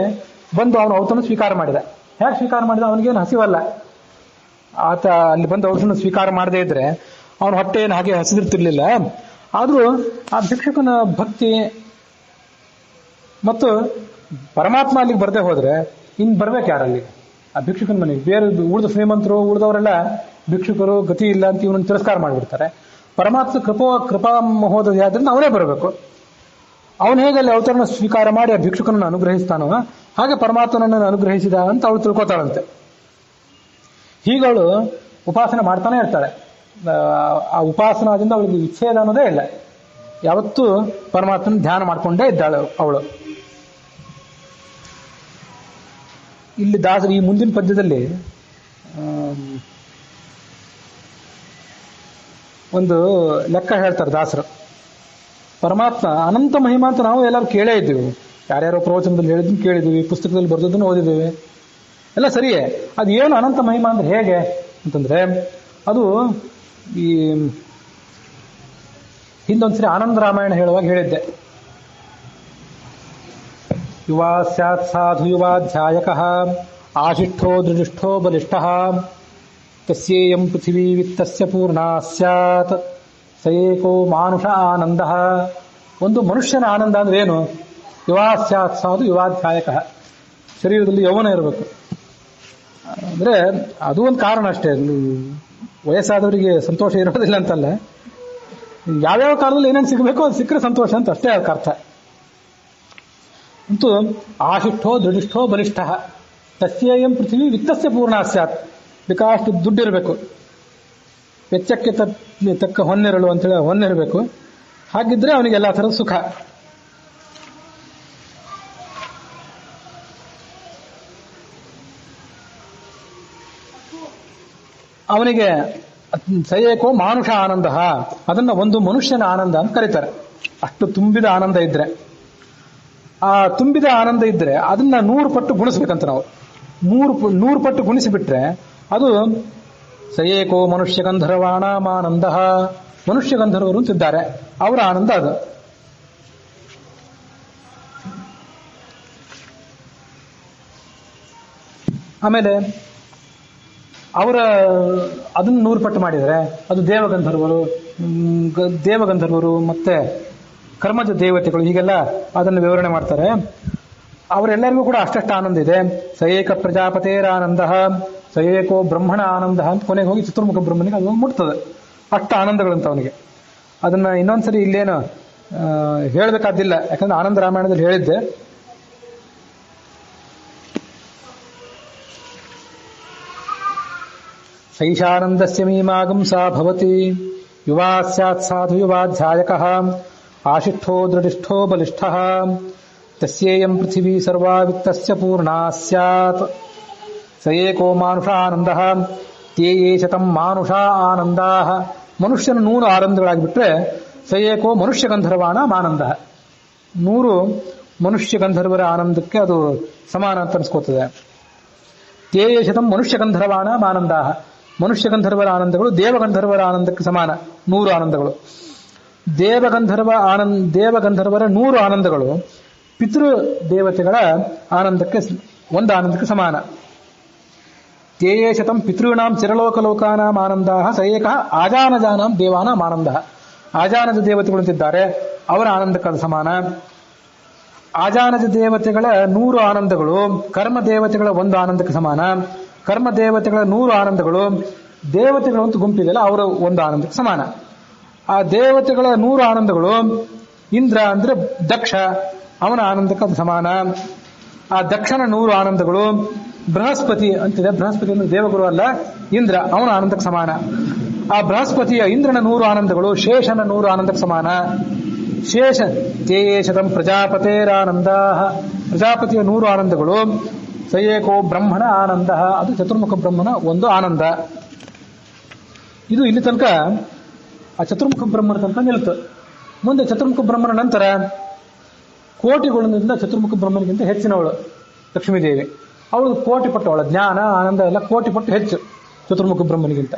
ಬಂದು ಅವನು ಔತಣ ಸ್ವೀಕಾರ ಮಾಡಿದ. ಹೇಗೆ ಸ್ವೀಕಾರ ಮಾಡಿದ? ಅವನಿಗೇನು ಹಸಿವಲ್ಲ. ಆತ ಅಲ್ಲಿ ಬಂದು ಔತಣ ಸ್ವೀಕಾರ ಮಾಡದೇ ಇದ್ರೆ ಅವನ ಹೊಟ್ಟೆ ಏನು ಹಾಗೆ ಹಸಿದಿರ್ತಿರ್ಲಿಲ್ಲ. ಆದ್ರೂ ಆ ಭಿಕ್ಷುಕನ ಭಕ್ತಿ ಮತ್ತು ಪರಮಾತ್ಮ ಅಲ್ಲಿಗೆ ಬರದೇ ಹೋದ್ರೆ ಇನ್ ಬರ್ಬೇಕು ಯಾರಲ್ಲಿ? ಆ ಭಿಕ್ಷುಕನ ಮನೆಗೆ. ಬೇರೆ ಉಳಿದ ಶ್ರೀಮಂತರು ಉಳಿದವರೆಲ್ಲ ಭಿಕ್ಷುಕರು ಗತಿ ಇಲ್ಲ ಅಂತ ಇವನನ್ನು ತಿರಸ್ಕಾರ ಮಾಡಿಬಿಡ್ತಾರೆ. ಪರಮಾತ್ಮ ಕೃಪಾ ಮಹೋದಯ ಆದ್ರಿಂದ ಅವನೇ ಬರಬೇಕು. ಅವನು ಹೇಗೆ ಅಲ್ಲಿ ಅವತರಣ ಸ್ವೀಕಾರ ಮಾಡಿ ಆ ಭಿಕ್ಷುಕನನ್ನು ಅನುಗ್ರಹಿಸ್ತಾನೋ ಹಾಗೆ ಪರಮಾತ್ಮನನ್ನು ಅನುಗ್ರಹಿಸಿದ ಅಂತ ಅವಳು ತಿಳ್ಕೊತಾಳಂತೆ. ಹೀಗಳು ಉಪಾಸನೆ ಮಾಡ್ತಾನೆ ಇರ್ತಾಳೆ. ಆ ಉಪಾಸನಾದಿಂದ ಅವಳಿಗೆ ವಿಚ್ಛೇದ ಅನ್ನೋದೇ ಇಲ್ಲ. ಯಾವತ್ತೂ ಪರಮಾತ್ಮನ ಧ್ಯಾನ ಮಾಡ್ಕೊಂಡೇ ಇದ್ದಾಳೆ ಅವಳು. ಇಲ್ಲಿ ದಾಸರು ಈ ಮುಂದಿನ ಪದ್ಯದಲ್ಲಿ ಒಂದು ಲೆಕ್ಕ ಹೇಳ್ತಾರೆ ದಾಸರು. ಪರಮಾತ್ಮ ಅನಂತ ಮಹಿಮಾ ಅಂತ ನಾವು ಎಲ್ಲರೂ ಕೇಳೇ ಇದ್ದೀವಿ. ಯಾರ್ಯಾರೋ ಪ್ರವಚನದಲ್ಲಿ ಹೇಳಿದ್ದನ್ನು ಕೇಳಿದ್ದೀವಿ, ಪುಸ್ತಕದಲ್ಲಿ ಬರೆದನ್ನು ಓದಿದ್ದೀವಿ, ಎಲ್ಲ ಸರಿಯೇ. ಅದು ಏನು ಅನಂತ ಮಹಿಮಾ ಅಂದ್ರೆ ಹೇಗೆ ಅಂತಂದ್ರೆ, ಅದು ಈ ಹಿಂದೊಂದ್ಸರಿ ಆನಂದ ರಾಮಾಯಣ ಹೇಳುವಾಗ ಹೇಳಿದ್ದೆ. ಯುವಾ ಸ್ಯಾತ್ ಸಾಧು ಯುವಾಧ್ಯಾಯಕಃ ಆಶಿಷ್ಠೋ ದೃಢಿಷ್ಠೋ ಬಲಿಷ್ಠಃ ತಸ್ಯೇಯಂ ಪೃಥಿವೀ ವಿತ್ತಸ್ಯ ಪೂರ್ಣಾ ಸ್ಯಾತ್ ಸ ಏಕೋ ಮಾನುಷ ಆನಂದಃ. ಒಂದು ಮನುಷ್ಯನ ಆನಂದ ಅಂದ್ರೆ ಏನು? ಯುವಾ ಸ್ಯಾತ್ ಸಾಧು ಯುವಾಧ್ಯಾಯಕಃ. ಶರೀರದಲ್ಲಿ ಯೌವನ ಇರಬೇಕು ಅಂದ್ರೆ ಅದು ಒಂದು ಕಾರಣ ಅಷ್ಟೇ. ವಯಸ್ಸಾದವರಿಗೆ ಸಂತೋಷ ಇರೋದಿಲ್ಲ ಅಂತಲ್ಲ, ಯಾವ್ಯಾವ ಕಾಲದಲ್ಲಿ ಏನೇನು ಸಿಗಬೇಕು ಅದು ಸಿಕ್ಕರೆ ಸಂತೋಷ ಅಂತ ಅಷ್ಟೇ ಅದಕ್ಕೆ ಅರ್ಥ. ಅಂತೂ ಆಶಿಷ್ಠೋ ದೃಢಿಷ್ಠೋ ಬಲಿಷ್ಠ ತಸ್ಯೇಯಂ ಪೃಥ್ವಿ ವಿತ್ತಸ್ಯ ಪೂರ್ಣ ಸ್ಯಾತ್. ಬೇಕಾಷ್ಟು ದುಡ್ಡಿರಬೇಕು, ವೆಚ್ಚಕ್ಕೆ ತಕ್ಕ ಹೊನ್ನೆರಳು ಅಂತೇಳಿ ಹೊನ್ನಿರಬೇಕು. ಹಾಗಿದ್ರೆ ಅವನಿಗೆ ಎಲ್ಲ ಥರದ ಸುಖ. ಅವನಿಗೆ ಸಯೇಕೋ ಮಾನುಷ ಆನಂದ, ಅದನ್ನ ಒಂದು ಮನುಷ್ಯನ ಆನಂದ ಅಂತ ಕರೀತಾರೆ. ಅಷ್ಟು ತುಂಬಿದ ಆನಂದ ಇದ್ರೆ, ಆ ತುಂಬಿದ ಆನಂದ ಇದ್ರೆ ಅದನ್ನ 100 ಪಟ್ಟು ಗುಣಿಸ್ಬೇಕಂತ ನಾವು. 100 ಪಟ್ಟು ಗುಣಿಸಿಬಿಟ್ರೆ ಅದು ಸಯೇಕೋ ಮನುಷ್ಯ ಗಂಧರ್ವಾಣಾಂ ಆನಂದ. ಮನುಷ್ಯ ಗಂಧರ್ವರು ಅಂತಿದ್ದಾರೆ, ಅವರ ಆನಂದ ಅದು. ಆಮೇಲೆ ಅವರ ಅದನ್ನು 100 ಪಟ್ಟು ಮಾಡಿದರೆ ಅದು ದೇವಗಂಧರ್ವರು ಮತ್ತೆ ಕರ್ಮಜ ದೇವತೆಗಳು ಹೀಗೆಲ್ಲ ಅದನ್ನು ವಿವರಣೆ ಮಾಡ್ತಾರೆ. ಅವರೆಲ್ಲರಿಗೂ ಕೂಡ ಅಷ್ಟಷ್ಟು ಆನಂದ ಇದೆ. ಸಯೇಕ ಪ್ರಜಾಪತೇರಾನಂದ ಸಯೇಕೋ ಬ್ರಹ್ಮಣ ಆನಂದ ಅಂತ ಕೊನೆಗೆ ಹೋಗಿ ಚತುರ್ಮುಖ ಬ್ರಹ್ಮನಿಗೆ ಅದು ಮುಟ್ತದೆ. ಅಷ್ಟು ಆನಂದಗಳಂತ ಅವನಿಗೆ. ಅದನ್ನ ಇನ್ನೊಂದ್ಸರಿ ಇಲ್ಲೇನು ಹೇಳಬೇಕಾದಿಲ್ಲ, ಯಾಕಂದ್ರೆ ಆನಂದ ರಾಮಾಯಣದಲ್ಲಿ ಹೇಳಿದ್ದೆ. ಸೈಷಾನಂದಸ್ಯ ಮೀಮಾಗಂ ಸಾ ಭವತಿ ಯುವಾ ಸ್ಯಾತ್ ಸಾಧು ಯುವಾಧ್ಯಾಯಕಃ ಆಶಿಷ್ಠೋ ದೃಢಿಷ್ಠೋ ಬಲಿಷ್ಠಃ ತಸ್ಯೇಯಂ ಪೃಥಿವೀ ಸರ್ವಾ ವಿತ್ತಸ್ಯ ಪೂರ್ಣಾ ಸ್ಯಾತ್ ಸ ಏಕೋ ಮಾನುಷ ಆನಂದಃ ತೇಯೇ ಶತಂ ಮಾನುಷ ಆನಂದಾಃ. ಮನುಷ್ಯನ 100 ಆನಂದಗಳಾಗಿಬಿಟ್ರೆ ಸ ಏಕೋ ಮನುಷ್ಯ ಗಂಧರ್ವಾಣಾಂ ಆನಂದಃ. 100 ಮನುಷ್ಯ ಗಂಧರ್ವರ ಆನಂದಕ್ಕೆ ಅದು ಸಮಾನ ಅಂತ ಅನ್ಸ್ಕೋತದೆ. ತೇಯೇ ಶತಂ ಮನುಷ್ಯ ಗಂಧರ್ವಾಣಾಂ ಆನಂದಾಃ. ಮನುಷ್ಯ ಗಂಧರ್ವರ ಆನಂದಗಳು ದೇವಗಂಧರ್ವರ ಆನಂದಕ್ಕೆ ಸಮಾನ. 100 ಆನಂದಗಳು. ದೇವಗಂಧರ್ವರ 100 ಆನಂದಗಳು ಪಿತೃ ದೇವತೆಗಳ ಆನಂದಕ್ಕೆ ಒಂದು ಆನಂದಕ್ಕೆ ಸಮಾನ. ತೇಯೇ ಶತಂ ಪಿತೃಣಾಂ ಚಿರಲೋಕಲೋಕಾನಾಂ ಆನಂದಾಃ ಸ ಏಕಃ ಆಜಾನಜಾನಾಂ ದೇವಾನಾಂ ಆನಂದಃ. ಆಜಾನಜ ದೇವತೆಗಳು ಅಂತಿದ್ದಾರೆ, ಅವರ ಆನಂದಕ್ಕೆ ಅದು ಸಮಾನ. ಆಜಾನಜ ದೇವತೆಗಳ 100 ಆನಂದಗಳು ಕರ್ಮ ದೇವತೆಗಳ 1 ಆನಂದಕ್ಕೆ ಸಮಾನ. ಕರ್ಮ ದೇವತೆಗಳ 100 ಆನಂದಗಳು ದೇವತೆಗಳು ಅಂತ ಗುಂಪಿದೆಯಲ್ಲ ಅವರ 1 ಆನಂದಕ್ಕೆ ಸಮಾನ. ಆ ದೇವತೆಗಳ 100 ಆನಂದಗಳು ಇಂದ್ರ ಅಂದ್ರೆ ದಕ್ಷ, ಅವನ ಆನಂದಕ್ಕೆ ಅದು ಸಮಾನ. ಆ ದಕ್ಷನ 100 ಆನಂದಗಳು ಬೃಹಸ್ಪತಿ ಅಂತಿದೆ. ಬೃಹಸ್ಪತಿ ಅಂದ್ರೆ ದೇವಗುರು ಅಲ್ಲ, ಇಂದ್ರ, ಅವನ ಆನಂದಕ್ಕೆ ಸಮಾನ. ಆ ಬೃಹಸ್ಪತಿಯ ಇಂದ್ರನ 100 ಆನಂದಗಳು ಶೇಷನ 100 ಆನಂದಕ್ಕೆ ಸಮಾನ. ಶೇಷ ತೇಯೇ ಶತಂ ಪ್ರಜಾಪತೇರಾನಂದಾಃ. ಪ್ರಜಾಪತಿಯ 100 ಆನಂದಗಳು ಸಯೇಕೋ ಬ್ರಹ್ಮಣ ಆನಂದ, ಅದು ಚತುರ್ಮುಖ ಬ್ರಹ್ಮನ ಒಂದು ಆನಂದ. ಇದು ಇಲ್ಲಿ ತನಕ ಆ ಚತುರ್ಮುಖ ಬ್ರಹ್ಮನ ತನಕ ನಿಲ್ತು. ಮುಂದೆ ಚತುರ್ಮುಖ ಬ್ರಹ್ಮನ ನಂತರ ಕೋಟಿಗಳಿಂದ ಚತುರ್ಮುಖ ಬ್ರಹ್ಮನಿಗಿಂತ ಹೆಚ್ಚಿನವಳು ಲಕ್ಷ್ಮೀದೇವಿ. ಅವಳು ಕೋಟಿ ಪಟ್ಟು, ಅವಳ ಜ್ಞಾನ ಆನಂದ ಎಲ್ಲ ಕೋಟಿ ಪಟ್ಟು ಹೆಚ್ಚು ಚತುರ್ಮುಖ ಬ್ರಹ್ಮನಿಗಿಂತ.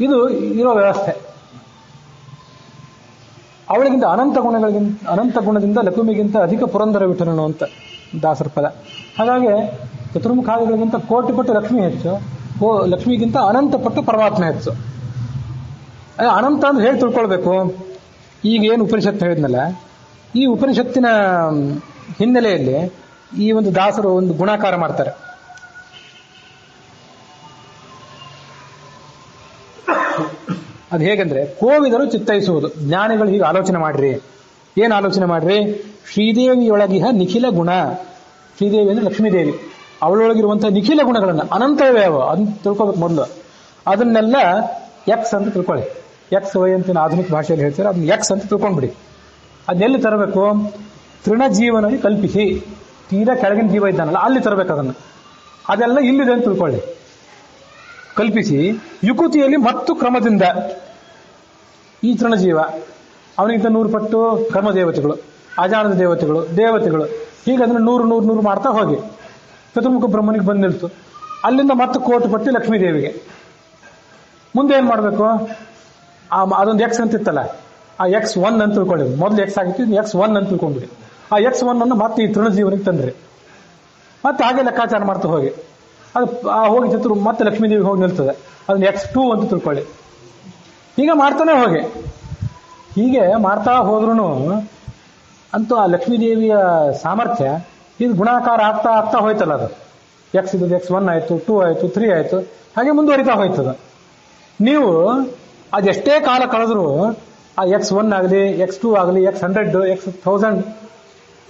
ಇದು ಇರೋ ವ್ಯವಸ್ಥೆ. ಅವಳಿಗಿಂತ ಅನಂತ ಗುಣದಿಂದ ಲಕ್ಷ್ಮಿಗಿಂತ ಅಧಿಕ ಪುರಂದರ ವಿಠಲನು ಅಂತ ದಾಸರ ಪದ. ಹಾಗಾಗಿ ಚತುರ್ಮುಖಾದಿಗಳಿಗಿಂತ ಕೋಟಿ ಪಟ್ಟು ಲಕ್ಷ್ಮಿ ಹೆಚ್ಚು, ಲಕ್ಷ್ಮಿಗಿಂತ ಅನಂತ ಪಟ್ಟು ಪರಮಾತ್ಮ ಹೆಚ್ಚು. ಅನಂತ ಅಂದ್ರೆ ಹೇಳಿ ತಿಳ್ಕೊಳ್ಬೇಕು. ಈಗ ಏನು ಉಪನಿಷತ್ತು ಹೇಳಿದ್ನಲ್ಲ, ಈ ಉಪನಿಷತ್ತಿನ ಹಿನ್ನೆಲೆಯಲ್ಲಿ ಈ ಒಂದು ದಾಸರು ಒಂದು ಗುಣಾಕಾರ ಮಾಡ್ತಾರೆ. ಅದು ಹೇಗೆಂದ್ರೆ, ಕೋವಿದರು ಚಿತ್ತೈಸುವುದು. ಜ್ಞಾನಿಗಳು ಹೀಗೆ ಆಲೋಚನೆ ಮಾಡ್ರಿ. ಏನು ಆಲೋಚನೆ ಮಾಡ್ರಿ? ಶ್ರೀದೇವಿಯೊಳಗಿಹ ನಿಖಿಲ ಗುಣ. ಶ್ರೀದೇವಿ ಅಂದ್ರೆ ಲಕ್ಷ್ಮೀದೇವಿ. ಅವಳೊಳಗಿರುವಂತಹ ನಿಖಿಲ ಗುಣಗಳನ್ನು, ಅನಂತವೇ ಅವು, ಅದನ್ನ ತಿಳ್ಕೊಬೇಕು ಮೊದಲು. ಅದನ್ನೆಲ್ಲ ಎಕ್ಸ್ ಅಂತ ತಿಳ್ಕೊಳ್ಳಿ. ಎಕ್ಸ್ ವೈ ಅಂತ ಆಧುನಿಕ ಭಾಷೆಯಲ್ಲಿ ಹೇಳ್ತಾರೆ, ಅದನ್ನ ಎಕ್ಸ್ ಅಂತ ತಿಳ್ಕೊಂಡ್ಬಿಡಿ. ಅದನ್ನೆಲ್ಲಿ ತರಬೇಕು? ತೃಣಜೀವನಲ್ಲಿ ಕಲ್ಪಿಸಿ. ತೀರಾ ಕೆಳಗಿನ ಜೀವ ಇದ್ದಾನಲ್ಲ, ಅಲ್ಲಿ ತರಬೇಕು ಅದನ್ನು. ಅದೆಲ್ಲ ಇಲ್ಲಿದೆ ಅಂತ ತಿಳ್ಕೊಳ್ಳಿ. ಕಲ್ಪಿಸಿ ಯುಕುತಿಯಲ್ಲಿ ಮತ್ತು ಕ್ರಮದಿಂದ ಈ ತೃಣಜೀವ ಅವನಿಗಿಂತ 100 ಪಟ್ಟು ಕರ್ಮದೇವತೆಗಳು, ಅಜಾನದ ದೇವತೆಗಳು ಹೀಗೆ ಅದನ್ನು 100 ಮಾಡ್ತಾ ಹೋಗಿ ಚತುರ್ಮುಖ ಬ್ರಹ್ಮನಿಗೆ ಬಂದು ನಿಲ್ತು. ಅಲ್ಲಿಂದ ಮತ್ತೆ ಕೋಟಿ ಪಟ್ಟು ಲಕ್ಷ್ಮೀದೇವಿಗೆ. ಮುಂದೆ ಏನ್ ಮಾಡಬೇಕು? ಅದೊಂದು ಎಕ್ಸ್ ಅಂತಿತ್ತಲ್ಲ, ಆ X1 ಅಂತ ತಿಳ್ಕೊಳ್ಳಿ. ಮೊದಲು ಎಕ್ಸ್ ಆಗಿತ್ತು, X1 ಅಂತ ತಿಳ್ಕೊಂಡ್ಬಿಡಿ. ಆ X1 ಅನ್ನು ಮತ್ತೆ ಈ ತೃಣಜೀವನಿಗೆ ತಂದ್ರಿ. ಮತ್ತೆ ಹಾಗೆ ಲೆಕ್ಕಾಚಾರ ಮಾಡ್ತಾ ಹೋಗಿ ಅದು ಹೋಗಿ ಮತ್ತೆ ಲಕ್ಷ್ಮೀದೇವಿಗೆ ಹೋಗಿ ನಿಲ್ತದೆ. ಅದನ್ನ X2 ಅಂತ ತಿಳ್ಕೊಳ್ಳಿ. ಹೀಗೆ ಮಾಡ್ತಾನೆ ಹೋಗಿ. ಹೀಗೆ ಮಾಡ್ತಾ ಹೋದ್ರೂ ಅಂತೂ ಆ ಲಕ್ಷ್ಮೀದೇವಿಯ ಸಾಮರ್ಥ್ಯ ಇದು ಗುಣಾಕಾರ ಆಗ್ತಾ ಹೋಯ್ತಲ್ಲ. ಅದು ಎಕ್ಸ್ ಇದು X1 ಆಯ್ತು, 2 ಆಯ್ತು, 3 ಆಯ್ತು, ಹಾಗೆ ಮುಂದುವರಿತಾ ಹೋಯ್ತದ. ನೀವು ಅದೆಷ್ಟೇ ಕಾಲ ಕಳೆದ್ರು ಆ X1 ಆಗಲಿ, X2 ಆಗಲಿ, X100, X1000,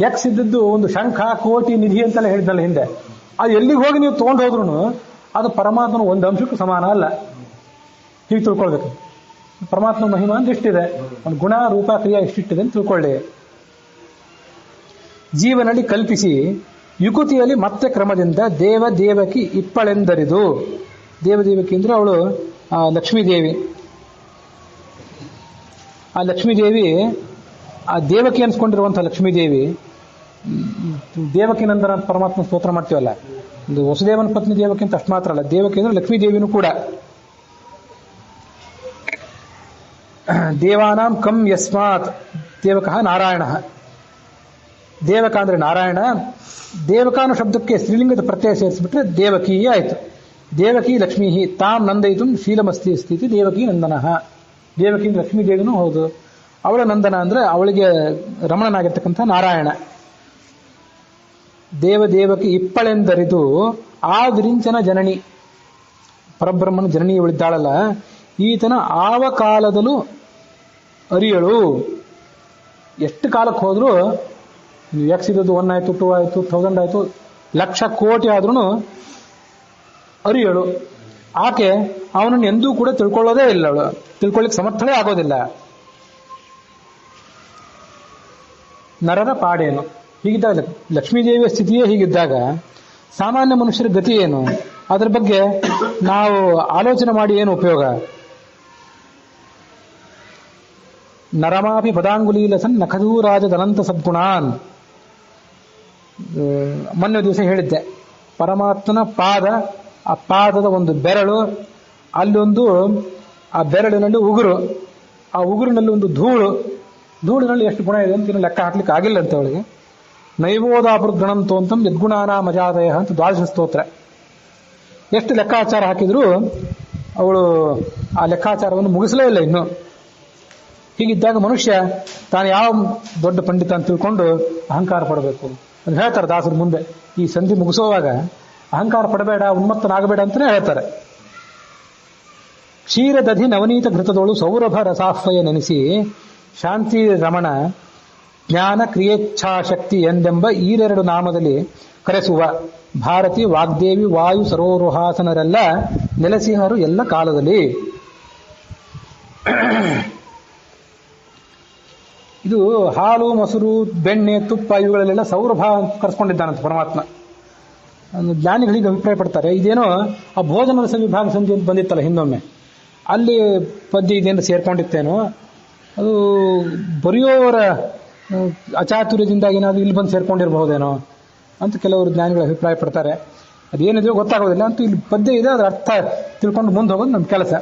ಎಕ್ಸ್ ಇದ್ದದ್ದು ಒಂದು ಶಂಖ ಕೋಟಿ ನಿಧಿ ಅಂತೆಲ್ಲ ಹೇಳಿದ್ನಲ್ಲ ಹಿಂದೆ, ಅದು ಎಲ್ಲಿಗೆ ಹೋಗಿ ನೀವು ತಗೊಂಡು ಹೋದ್ರು ಅದು ಪರಮಾತ್ಮನ ಒಂದು ಅಂಶಕ್ಕೂ ಸಮಾನ ಅಲ್ಲ. ಹೀಗೆ ತಿಳ್ಕೊಳ್ಬೇಕು. ಪರಮಾತ್ಮ ಮಹಿಮಾ ಅಂತ ಇಷ್ಟಿದೆ, ಒಂದು ಗುಣ ರೂಪ ಕ್ರಿಯಾ ಇಷ್ಟಿಟ್ಟಿದೆ ಅಂತ ತಿಳ್ಕೊಳ್ಳಿ. ಜೀವನಲ್ಲಿ ಕಲ್ಪಿಸಿ ಯುಕುತಿಯಲ್ಲಿ ಮತ್ತೆ ಕ್ರಮದಿಂದ ದೇವಕಿ ಇಪ್ಪಳೆಂದರಿದು. ದೇವದೇವಕಿ ಅಂದ್ರೆ ಅವಳು ಲಕ್ಷ್ಮೀದೇವಿ. ಆ ಲಕ್ಷ್ಮೀದೇವಿ, ಆ ದೇವಕಿ ಅನ್ಸ್ಕೊಂಡಿರುವಂತಹ ಲಕ್ಷ್ಮೀದೇವಿ, ದೇವಕಿ ನಂದನ ಪರಮಾತ್ಮ ಸ್ತೋತ್ರ ಮಾಡ್ತೀವಲ್ಲ, ಒಂದು ವಸುದೇವನ ಪತ್ನಿ ದೇವಕಿ ಅಂತ ಅಷ್ಟು ಮಾತ್ರ ಅಲ್ಲ, ದೇವಕಿ ಅಂದ್ರೆ ಲಕ್ಷ್ಮೀದೇವಿನೂ ಕೂಡ. ದೇವಾನಾಂ ಕಂ ಯಸ್ಮಾತ್ ದೇವಕಃ ನಾರಾಯಣ. ದೇವಕ ಅಂದ್ರೆ ನಾರಾಯಣ. ದೇವಕ ಅನ್ನೋ ಶಬ್ದಕ್ಕೆ ಸ್ತ್ರೀಲಿಂಗದ ಪ್ರತ್ಯಯ ಸೇರಿಸಿಬಿಟ್ರೆ ದೇವಕಿ ಆಯ್ತು. ದೇವಕಿ ಲಕ್ಷ್ಮೀ ತಾಂ ನಂದಯಿತು ಶೀಲಮಸ್ತಿ ಸ್ಥಿತಿ ದೇವಕಿ ನಂದನಃ. ದೇವಕಿ ಅಂದ್ರೆ ಲಕ್ಷ್ಮೀ ದೇವಿನೂ ಹೌದು, ಅವಳ ನಂದನ ಅಂದ್ರೆ ಅವಳಿಗೆ ರಮಣನಾಗಿರ್ತಕ್ಕಂಥ ನಾರಾಯಣ. ದೇವಕಿ ಇಪ್ಪಳೆಂದರಿದು ಆ ವಿರಿಂಚನ ಜನನಿ, ಪರಬ್ರಹ್ಮನ ಜನನಿ ಇವಳಿದ್ದಾಳಲ್ಲ, ಈತನ ಆವ ಕಾಲದಲ್ಲೂ ಅರಿಯಳು. ಎಷ್ಟು ಕಾಲಕ್ಕೆ ಹೋದ್ರು, ಎಕ್ಸ್ ಇದ್ದದ್ದು 1 ಆಯ್ತು, 2 ಆಯ್ತು, 1000 ಆಯ್ತು, ಲಕ್ಷ ಕೋಟಿ ಆದ್ರೂ ಅರಿಯಳು. ಆಕೆ ಅವನನ್ನು ಎಂದೂ ಕೂಡ ತಿಳ್ಕೊಳ್ಳೋದೇ ಇಲ್ಲ, ಅವಳು ತಿಳ್ಕೊಳ್ಳಿಕ್ಕೆ ಸಮರ್ಥಳೇ ಆಗೋದಿಲ್ಲ. ನರರ ಪಾಡೇನು? ಹೀಗಿದ್ದಾಗ ಲಕ್ಷ್ಮೀದೇವಿಯ ಸ್ಥಿತಿಯೇ ಹೀಗಿದ್ದಾಗ ಸಾಮಾನ್ಯ ಮನುಷ್ಯರ ಗತಿ ಏನು? ಅದರ ಬಗ್ಗೆ ನಾವು ಆಲೋಚನೆ ಮಾಡಿ ಏನು ಉಪಯೋಗ? ನರಮಾಪಿ ಪದಾಂಗುಲೀಲಸನ್ ನಖದೂರಾಜದನಂತ ಸದ್ಗುಣಾನ್. ಮೊನ್ನೆ ದಿವಸ ಹೇಳಿದ್ದೆ, ಪರಮಾತ್ಮನ ಪಾದ, ಆ ಪಾದದ ಒಂದು ಬೆರಳು, ಅಲ್ಲೊಂದು ಆ ಬೆರಳಿನಲ್ಲಿ ಉಗುರು, ಆ ಉಗುರಿನಲ್ಲಿ ಒಂದು ಧೂಳಿನಲ್ಲಿ ಎಷ್ಟು ಗುಣ ಇದೆ ಅಂತ ಲೆಕ್ಕ ಹಾಕ್ಲಿಕ್ಕೆ ಆಗಿಲ್ಲ ಅಂತ ಅವಳಿಗೆ. ನೈವೋದಾಪೃದ್ಗಣಂತೋ ಅಂತಂ ಯದ್ಗುಣಾನ ಮಜಾದಯ ಅಂತ ದ್ವಾದಶ ಸ್ತೋತ್ರ. ಎಷ್ಟು ಲೆಕ್ಕಾಚಾರ ಹಾಕಿದ್ರು ಅವಳು ಆ ಲೆಕ್ಕಾಚಾರವನ್ನು ಮುಗಿಸಲೇ ಇಲ್ಲ ಇನ್ನು. ಹೀಗಿದ್ದಾಗ ಮನುಷ್ಯ ತಾನು ಯಾವ ದೊಡ್ಡ ಪಂಡಿತ ಅಂತ ತಿಳ್ಕೊಂಡು ಅಹಂಕಾರ ಪಡಬೇಕು ಅಂತ ಹೇಳ್ತಾರೆ ದಾಸರು ಮುಂದೆ. ಈ ಸಂಧಿ ಮುಗಿಸುವಾಗ ಅಹಂಕಾರ ಪಡಬೇಡ, ಉನ್ಮತ್ತನಾಗಬೇಡ ಅಂತಾನೆ ಹೇಳ್ತಾರೆ. ಕ್ಷೀರದಧಿ ನವನೀತ ಘೃತದೋಳು ಸೌರಭ ರಸಾಹ್ವಯ ನೆನೆಸಿ ಶಾಂತಿ ರಮಣ ಜ್ಞಾನ ಕ್ರಿಯೇಚ್ಛಾಶಕ್ತಿ ಎಂದೆಂಬ ಈರೆರಡು ನಾಮದಲ್ಲಿ ಕರೆಸುವ ಭಾರತಿ ವಾಗ್ದೇವಿ ವಾಯು ಸರೋರುಹಾಸನರೆಲ್ಲ ನೆಲೆಸಿಹರು ಎಲ್ಲ ಕಾಲದಲ್ಲಿ. ಇದು ಹಾಲು, ಮೊಸರು, ಬೆಣ್ಣೆ, ತುಪ್ಪ ಇವುಗಳಲ್ಲೆಲ್ಲ ಸೌರಭ ಕರೆಸ್ಕೊಂಡಿದ್ದಾನಂತ ಪರಮಾತ್ಮ. ಜ್ಞಾನಿಗಳಿಗೆ ಅಭಿಪ್ರಾಯ ಪಡ್ತಾರೆ. ಇದೇನೋ ಆ ಭೋಜನದ ವಿಭಾಗ ಸಂಧಿ ಅಂತ ಬಂದಿತ್ತಲ್ಲ ಹಿಂದೊಮ್ಮೆ, ಅಲ್ಲಿ ಪದ್ಯ ಇದೇನು ಸೇರ್ಕೊಂಡಿತ್ತೇನೋ, ಅದು ಬರೆಯೋವರ ಅಚಾತುರ್ಯದಿಂದಾಗಿ ಏನಾದರೂ ಇಲ್ಲಿ ಬಂದು ಸೇರ್ಕೊಂಡಿರಬಹುದೇನೋ ಅಂತ ಕೆಲವರು ಜ್ಞಾನಿಗಳು ಅಭಿಪ್ರಾಯ ಪಡ್ತಾರೆ. ಅದೇನಿದೆಯೋ ಗೊತ್ತಾಗೋದಿಲ್ಲ. ಅಂತೂ ಇಲ್ಲಿ ಪದ್ಯ ಇದೆ, ಅದರ ಅರ್ಥ ತಿಳ್ಕೊಂಡು ಮುಂದೆ ಹೋಗೋದು ನಮ್ಮ ಕೆಲಸ.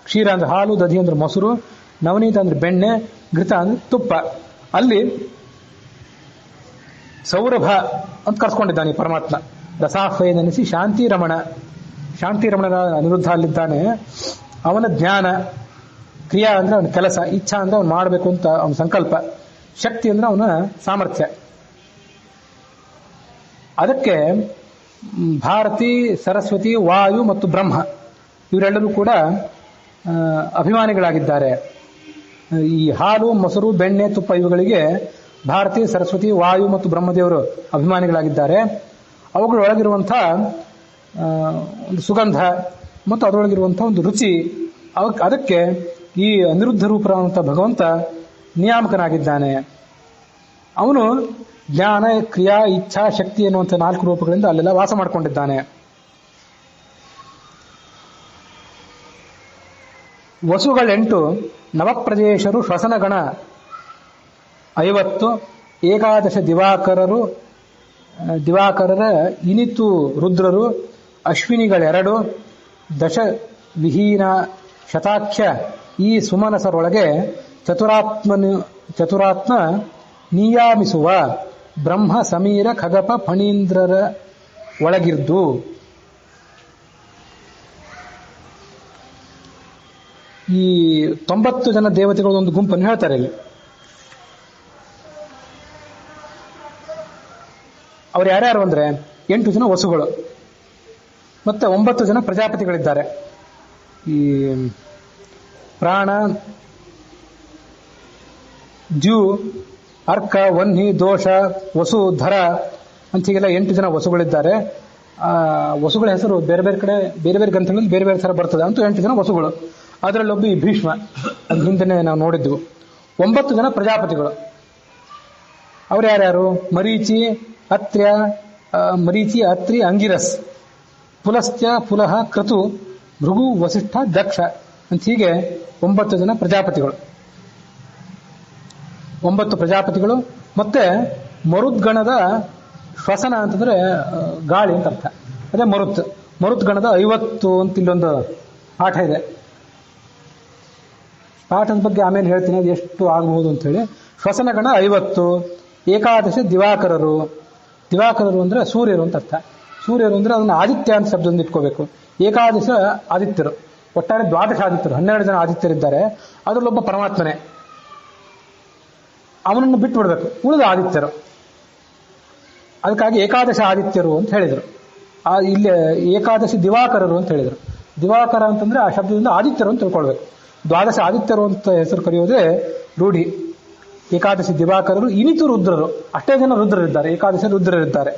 ಕ್ಷೀರ ಅಂದ್ರೆ ಹಾಲು, ದಧಿ ಅಂದ್ರೆ ಮೊಸರು, ನವನೀತ ಅಂದ್ರೆ ಬೆಣ್ಣೆ, ಘೃತ ಅಂದ್ರೆ ತುಪ್ಪ. ಅಲ್ಲಿ ಸೌರಭ ಅಂತ ಕರ್ಸ್ಕೊಂಡಿದ್ದಾನೆ ಪರಮಾತ್ಮ. ರಸಾಫಯ ನೆನೆಸಿ ಶಾಂತಿರಮಣನ ಅನಿರುದ್ಧ ಅಲ್ಲಿದ್ದಾನೆ. ಅವನ ಜ್ಞಾನ, ಕ್ರಿಯಾ ಅಂದ್ರೆ ಅವನ ಕೆಲಸ, ಇಚ್ಛಾ ಅಂದ್ರೆ ಅವನು ಮಾಡಬೇಕು ಅಂತ ಅವನ ಸಂಕಲ್ಪ, ಶಕ್ತಿ ಅಂದ್ರೆ ಅವನ ಸಾಮರ್ಥ್ಯ. ಅದಕ್ಕೆ ಭಾರತಿ, ಸರಸ್ವತಿ, ವಾಯು ಮತ್ತು ಬ್ರಹ್ಮ ಇವರೆಲ್ಲರೂ ಕೂಡ ಅಭಿಮಾನಿಗಳಾಗಿದ್ದಾರೆ. ಈ ಹಾಲು, ಮೊಸರು, ಬೆಣ್ಣೆ, ತುಪ್ಪ ಇವುಗಳಿಗೆ ಭಾರತಿ, ಸರಸ್ವತಿ, ವಾಯು ಮತ್ತು ಬ್ರಹ್ಮದೇವರು ಅಭಿಮಾನಿಗಳಾಗಿದ್ದಾರೆ. ಅವುಗಳೊಳಗಿರುವಂಥ ಒಂದು ಸುಗಂಧ ಮತ್ತು ಅದರೊಳಗಿರುವಂಥ ಒಂದು ರುಚಿ, ಅದಕ್ಕೆ ಈ ಅನಿರುದ್ಧ ರೂಪರಾದಂಥ ಭಗವಂತ ನಿಯಾಮಕನಾಗಿದ್ದಾನೆ. ಅವನು ಜ್ಞಾನ, ಕ್ರಿಯಾ, ಇಚ್ಛಾ, ಶಕ್ತಿ ಎನ್ನುವಂಥ 4 ರೂಪಗಳಿಂದ ಅಲ್ಲೆಲ್ಲ ವಾಸ ಮಾಡಿಕೊಂಡಿದ್ದಾನೆ. ವಸುಗಳೆಂಟು, ನವಪ್ರದೇಶರು, ಶ್ವಸನಗಣ 50, ಏಕಾದಶ ದಿವಾಕರರ ಇನಿತು ರುದ್ರರು, ಅಶ್ವಿನಿಗಳೆರಡು, ದಶ ವಿಹೀನ ಶತಾಖ್ಯ ಈ ಸುಮನಸರೊಳಗೆ ಚತುರಾತ್ಮ ನಿಯಾಮಿಸುವ ಬ್ರಹ್ಮ, ಸಮೀರ, ಖಗಪ, ಫಣೀಂದ್ರರ ಒಳಗಿರ್ದು. ಈ 90 ಜನ ದೇವತೆಗಳ ಒಂದು ಗುಂಪನ್ನು ಹೇಳ್ತಾರೆ ಇಲ್ಲಿ. ಅವ್ರು ಯಾರ್ಯಾರು ಅಂದ್ರೆ 8 ಜನ ವಸುಗಳು, ಮತ್ತೆ 9 ಜನ ಪ್ರಜಾಪತಿಗಳಿದ್ದಾರೆ. ಈ ಪ್ರಾಣ, ಜ್ಯೂ, ಅರ್ಕ, ವನ್ಹಿ, ದೋಷ, ವಸು, ಧರ ಅಂತ ಹೀಗೆಲ್ಲ 8 ಜನ ವಸುಗಳಿದ್ದಾರೆ. ವಸುಗಳ ಹೆಸರು ಬೇರೆ ಬೇರೆ ಕಡೆ ಬೇರೆ ಬೇರೆ ಗ್ರಂಥಗಳಲ್ಲಿ ಬೇರೆ ಬೇರೆ ಥರ ಬರ್ತದೆ. ಅಂತೂ 8 ಜನ ವಸುಗಳು. ಅದರಲ್ಲೊಬ್ಬ ಈ ಭೀಷ್ಮ, ಅದು ಹಿಂದೆನೆ ನಾವು ನೋಡಿದ್ವು. 9 ಜನ ಪ್ರಜಾಪತಿಗಳು. ಅವ್ರು ಯಾರ್ಯಾರು? ಮರೀಚಿ, ಅತ್ರಿ, ಅಂಗಿರಸ್, ಪುಲಸ್ತ್ಯ, ಪುಲಹ, ಕ್ರತು, ಭೃಗು, ವಸಿಷ್ಠ, ದಕ್ಷ ಅಂತ ಹೀಗೆ 9 ಜನ ಪ್ರಜಾಪತಿಗಳು. 9 ಪ್ರಜಾಪತಿಗಳು. ಮತ್ತೆ ಮರುದ್ಗಣದ ಶ್ವಸನ ಅಂತಂದ್ರೆ ಗಾಳಿ ಅಂತ ಅರ್ಥ. ಅದೇ ಮರುದ್ಗಣದ 50 ಅಂತ ಇಲ್ಲೊಂದು ಪಾಠ ಇದೆ. ಪಾಠದ ಬಗ್ಗೆ ಆಮೇಲೆ ಹೇಳ್ತೀನಿ ಅದು ಎಷ್ಟು ಆಗಬಹುದು ಅಂತ ಹೇಳಿ. ಶ್ವಸನಗಣ 50, ಏಕಾದಶ ದಿವಾಕರರು ಅಂದ್ರೆ ಸೂರ್ಯರು ಅಂತ ಅರ್ಥ. ಸೂರ್ಯರು ಅಂದ್ರೆ ಅದನ್ನ ಆದಿತ್ಯ ಅಂತ ಶಬ್ದದಿಂದ ಇಟ್ಕೋಬೇಕು. ಏಕಾದಶ ಆದಿತ್ಯರು, ಒಟ್ಟಾರೆ 12 ಆದಿತ್ಯರು, 12 ಜನ ಆದಿತ್ಯರಿದ್ದಾರೆ. ಅದರಲ್ಲೊಬ್ಬ ಪರಮಾತ್ಮನೇ, ಅವನನ್ನು ಬಿಟ್ಟು ಬಿಡಬೇಕು, ಉಳಿದ ಆದಿತ್ಯರು. ಅದಕ್ಕಾಗಿ ಏಕಾದಶ ಆದಿತ್ಯರು ಅಂತ ಹೇಳಿದರು. ಇಲ್ಲಿ ಏಕಾದಶಿ ದಿವಾಕರರು ಅಂತ ಹೇಳಿದರು. ದಿವಾಕರ ಅಂತಂದ್ರೆ ಆ ಶಬ್ದದಿಂದ ಆದಿತ್ಯರು ಅಂತ ತಿಳ್ಕೊಳ್ಬೇಕು. 12 ಆದಿತ್ಯರು ಅಂತ ಹೆಸರು ಕರೆಯೋದೇ ರೂಢಿ. ಏಕಾದಶಿ ದಿವಾಕರರು, ಇನಿತು ರುದ್ರರು, ಅಷ್ಟೇ ಜನ ರುದ್ರರಿದ್ದಾರೆ, ಏಕಾದಶಿ ರುದ್ರರಿದ್ದಾರೆ.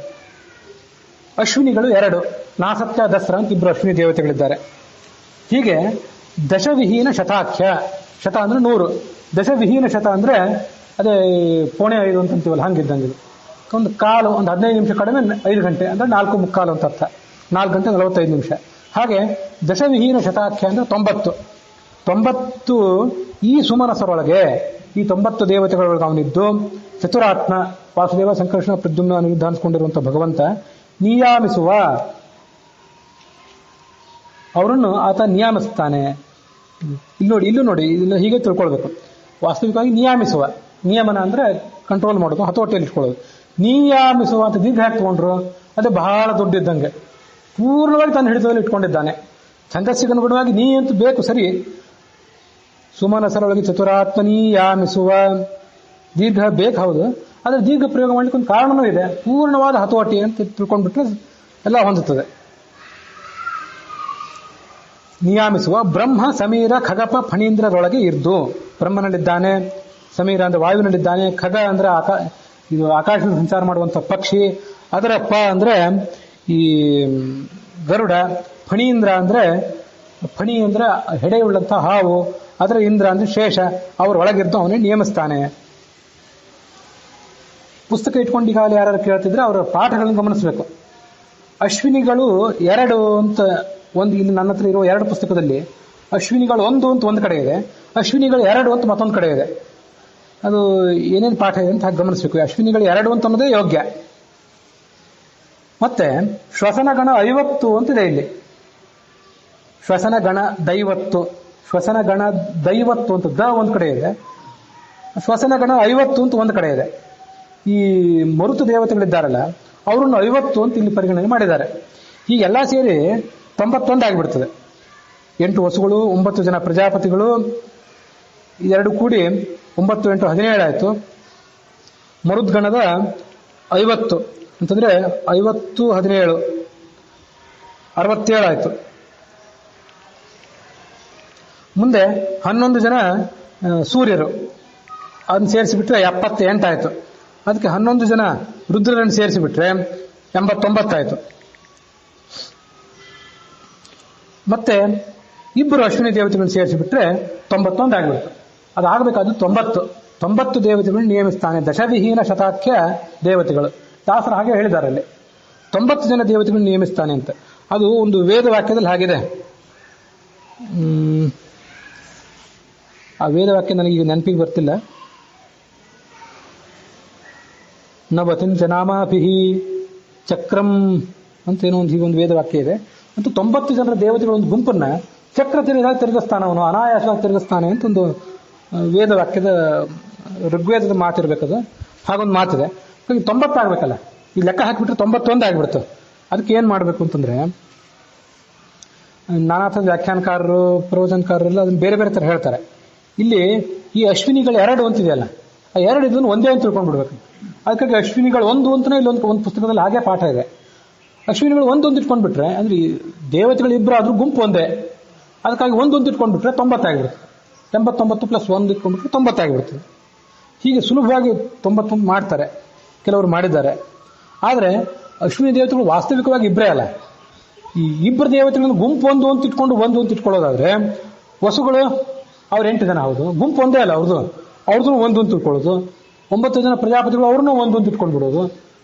ಅಶ್ವಿನಿಗಳು 2, ನಾಸತ್ಯ, ದಸರಾ ಅಂತ 2 ಅಶ್ವಿನಿ ದೇವತೆಗಳಿದ್ದಾರೆ. ಹೀಗೆ ದಶವಿಹೀನ ಶತಾಖ್ಯ, ಶತ ಅಂದ್ರೆ 100, ದಶವಿಹೀನ ಶತ ಅಂದ್ರೆ ಅದೇ 4:45 ಅಂತೀವಲ್ಲ, ಹಂಗಿದ್ದಂಗೆ. ಒಂದು ಕಾಲು, ಒಂದು 15 ನಿಮಿಷ ಕಡಿಮೆ 5 ಗಂಟೆ ಅಂದ್ರೆ 4:45 ಅಂತ ಅರ್ಥ. 4 ಗಂಟೆ 45 ನಿಮಿಷ. ಹಾಗೆ ದಶವಿಹೀನ ಶತಾಖ್ಯ ಅಂದ್ರೆ 90 ಈ ಸುಮನಸರೊಳಗೆ, ಈ 90 ದೇವತೆಗಳೊಳಗೆ ಅವನಿದ್ದು ಚತುರಾತ್ಮ, ವಾಸುದೇವ, ಸಂಕರ್ಷಣ, ಪ್ರದ್ಯುಮ್ನ, ಅನಿರುದ್ಧ ಅನ್ಸ್ಕೊಂಡಿರುವಂತಹ ಭಗವಂತ ನಿಯಾಮಿಸುವ, ಅವರನ್ನು ಆತ ನಿಯಾಮಿಸ್ತಾನೆ. ಇಲ್ಲೂ ನೋಡಿ ಇದನ್ನ ಹೀಗೆ ತಿಳ್ಕೊಳ್ಬೇಕು. ವಾಸ್ತವಿಕವಾಗಿ ನಿಯಾಮಿಸುವ, ನಿಯಮನ ಅಂದ್ರೆ ಕಂಟ್ರೋಲ್ ಮಾಡೋದು, ಹತೋಟಿಯಲ್ಲಿ ಇಟ್ಕೊಳ್ಳೋದು. ನಿಯಾಮಿಸುವ ಅಂತ ದೀರ್ಘ ಹಾಕಿ ತಗೊಂಡ್ರು ಅದೇ ಬಹಳ ದುಡ್ಡಿದ್ದಂಗೆ, ಪೂರ್ಣವಾಗಿ ತನ್ನ ಹಿಡಿತದಲ್ಲಿ ಇಟ್ಕೊಂಡಿದ್ದಾನೆ. ಛಂದಸ್ಸಿಗನುಗುಣವಾಗಿ ನೀ ಅಂತ ಬೇಕು, ಸರಿ. ಸುಮನಸರೊಳಗೆ ಚತುರಾತ್ಮ ನಿಯಾಮಿಸುವ, ದೀರ್ಘ ಬೇಕು, ಹೌದು. ಆದರೆ ದೀರ್ಘ ಪ್ರಯೋಗ ಮಾಡ್ಲಿಕ್ಕೆ ಒಂದು ಕಾರಣನೂ ಇದೆ. ಪೂರ್ಣವಾದ ಹತೋಟಿ ಅಂತ ತಿಳ್ಕೊಂಡ್ಬಿಟ್ರೆ ಎಲ್ಲ ಹೊಂದುತ್ತದೆ. ನಿಯಾಮಿಸುವ ಬ್ರಹ್ಮ, ಸಮೀರ, ಖಗಪ, ಫಣೀಂದ್ರರೊಳಗೆ ಇರ್ದು. ಬ್ರಹ್ಮನಲ್ಲಿದ್ದಾನೆ, ಸಮೀರ ಅಂದ್ರೆ ವಾಯುವಿನಲ್ಲಿದ್ದಾನೆ, ಖಗ ಅಂದ್ರೆ ಇದು ಆಕಾಶದಲ್ಲಿ ಸಂಚಾರ ಮಾಡುವಂಥ ಪಕ್ಷಿ, ಅದರ ಪ ಅಂದ್ರೆ ಈ ಗರುಡ, ಫಣೀಂದ್ರ ಅಂದ್ರೆ ಹೆಡೆಯುಳ್ಳಂಥ ಹಾವು, ಅದರ ಇಂದ್ರ ಅಂದ್ರೆ ಶೇಷ, ಅವರ ಒಳಗಿದ್ದು ಅವನೇ ನಿಯಮಿಸ್ತಾನೆ. ಪುಸ್ತಕ ಇಟ್ಕೊಂಡು ಈಗಾಗಲೇ ಯಾರು ಕೇಳ್ತಿದ್ರೆ ಅವರ ಪಾಠಗಳನ್ನು ಗಮನಿಸಬೇಕು. ಅಶ್ವಿನಿಗಳು 2 ಅಂತ ಒಂದು, ಇಲ್ಲಿ ನನ್ನ ಹತ್ರ ಇರುವ 2 ಪುಸ್ತಕದಲ್ಲಿ ಅಶ್ವಿನಿಗಳು 1 ಅಂತ ಒಂದು ಕಡೆ ಇದೆ, ಅಶ್ವಿನಿಗಳು 2 ಅಂತ ಮತ್ತೊಂದು ಕಡೆ ಇದೆ. ಅದು ಏನೇನು ಪಾಠ ಇದೆ ಅಂತ ಗಮನಿಸಬೇಕು. ಅಶ್ವಿನಿಗಳು 2 ಅಂತ ಅನ್ನೋದೇ ಯೋಗ್ಯ. ಮತ್ತೆ ಶ್ವಸನಗಣ 50 ಅಂತಿದೆ ಇಲ್ಲಿ. ಶ್ವಸನಗಣ ದೈವತ್ತು, ಶ್ವಸನಗಣ ದೈವತ್ತು ಅಂತ ಒಂದು ಕಡೆ ಇದೆ, ಶ್ವಸನಗಣ 50 ಅಂತ ಒಂದು ಕಡೆ ಇದೆ. ಈ ಮರುತು ದೇವತೆಗಳಿದ್ದಾರಲ್ಲ ಅವರನ್ನು 50 ಅಂತ ಇಲ್ಲಿ ಪರಿಗಣನೆ ಮಾಡಿದ್ದಾರೆ. ಹೀಗೆಲ್ಲ ಸೇರಿ 91 ಆಗಿಬಿಡ್ತದೆ. 8 ವಸುಗಳು, 9 ಜನ ಪ್ರಜಾಪತಿಗಳು, ಇದೆರಡು ಕೂಡಿ 9, 8, 17 ಆಯಿತು. ಮರುದ್ಗಣದ 50 ಅಂತಂದ್ರೆ 50, 17, 67 ಆಯಿತು. ಮುಂದೆ 11 ಜನ ಸೂರ್ಯರು, ಅದನ್ನ ಸೇರಿಸಿಬಿಟ್ರೆ 78 ಆಯಿತು. ಅದಕ್ಕೆ 11 ಜನ ರುದ್ರರನ್ನು ಸೇರಿಸಿಬಿಟ್ರೆ 89 ಆಯಿತು. ಮತ್ತೆ 2 ಅಶ್ವಿನಿ ದೇವತೆಗಳನ್ನು ಸೇರಿಸಿಬಿಟ್ರೆ 91 ಆಗಿಬಿಡ್ತು. ಅದಾಗಬೇಕಾದ್ದು 90 ದೇವತೆಗಳನ್ನು ನೇಮಿಸ್ತಾನೆ. ದಶವಿಹೀನ ಶತಾಖ್ಯ ದೇವತೆಗಳು, ದಾಸರು ಹಾಗೆ ಹೇಳಿದ್ದಾರೆ ಅಲ್ಲಿ 90 ಜನ ದೇವತೆಗಳನ್ನು ನೇಮಿಸ್ತಾನೆ ಅಂತ. ಅದು ಒಂದು ವೇದ ವಾಕ್ಯದಲ್ಲಿ ಹಾಗಿದೆ. ಆ ವೇದ ವಾಕ್ಯ ನನಗೀಗ ನೆನಪಿಗೆ ಬರ್ತಿಲ್ಲ. ನವತಿಂಚನಾಮಾಭಿಹಿ ಚಕ್ರಂ ಅಂತೇನೋ ಒಂದು ಹೀಗೊಂದು ವೇದ ವಾಕ್ಯ ಇದೆ. ಅಂತೂ 90 ಜನರ ದೇವತೆಗಳ ಒಂದು ಗುಂಪನ್ನ ಚಕ್ರ ತಿರುಗಿಸ್ತಾನೆ, ಅವನು ಅನಾಯಾಸವಾಗಿ ತಿರುಗಿಸ್ತಾನೆ ಅಂತ ಒಂದು ವೇದ ವಾಕ್ಯದ ಋಗ್ವೇದದ ಮಾತಿರ್ಬೇಕದು. ಹಾಗೊಂದು ಮಾತಿದೆ. 90 ಆಗ್ಬೇಕಲ್ಲ, ಈ ಲೆಕ್ಕ ಹಾಕಿಬಿಟ್ರೆ 91 ಆಗಿಬಿಡ್ತು. ಅದಕ್ಕೆ ಏನ್ ಮಾಡಬೇಕು ಅಂತಂದ್ರೆ, ನಾನಾ ಥರದ ವ್ಯಾಖ್ಯಾನಕಾರರು, ಪ್ರವಚನಕಾರರೆಲ್ಲ ಅದನ್ನ ಬೇರೆ ಬೇರೆ ತರ ಹೇಳ್ತಾರೆ. ಇಲ್ಲಿ ಈ ಅಶ್ವಿನಿಗಳು 2 ಅಂತಿದೆಯಲ್ಲ, ಆ 2 ಇದನ್ನು ಒಂದೇ ಅಂತ ತಿಳ್ಕೊಂಡ್ಬಿಡ್ಬೇಕು. ಅದಕ್ಕಾಗಿ ಅಶ್ವಿನಿಗಳು 1 ಅಂತಲೇ ಇಲ್ಲೊಂದು ಪುಸ್ತಕದಲ್ಲಿ ಹಾಗೆ ಪಾಠ ಇದೆ. ಅಶ್ವಿನಿಗಳು 1 ಅಂತ ಇಟ್ಕೊಂಡ್ಬಿಟ್ರೆ, ಅಂದ್ರೆ ದೇವತೆಗಳು ಇಬ್ಬರು ಆದ್ರೂ ಗುಂಪು ಒಂದೇ, ಅದಕ್ಕಾಗಿ 1 ಅಂತ ಇಟ್ಕೊಂಡ್ಬಿಟ್ರೆ 90 ಆಗಿಬಿಡುತ್ತೆ. 89 + 1 ಇಟ್ಕೊಂಡ್ಬಿಟ್ರೆ 90 ಆಗಿಬಿಡ್ತದೆ. ಹೀಗೆ ಸುಲಭವಾಗಿ 91 ಮಾಡ್ತಾರೆ, ಕೆಲವರು ಮಾಡಿದ್ದಾರೆ. ಆದರೆ ಅಶ್ವಿನಿ ದೇವತೆಗಳು ವಾಸ್ತವಿಕವಾಗಿ ಇಬ್ಬರೇ ಅಲ್ಲ. ಈ ಇಬ್ಬರು ದೇವತೆಗಳನ್ನು ಗುಂಪು 1 ಅಂತ ಇಟ್ಕೊಂಡು 1 ಅಂತ ಇಟ್ಕೊಳ್ಳೋದಾದ್ರೆ, ವಸುಗಳು ಅವ್ರು 8 ಜನ, ಹೌದು, ಗುಂಪು ಒಂದೇ ಅಲ್ಲ ಅವ್ರದ್ದು 1 ಅಂತ ಇಟ್ಕೊಳ್ಳೋದು. 9 ಜನ ಪ್ರಜಾಪತಿಗಳು ಅವ್ರನ್ನೂ 1 ಅಂತ ಇಟ್ಕೊಂಡ್ಬಿಡೋದು.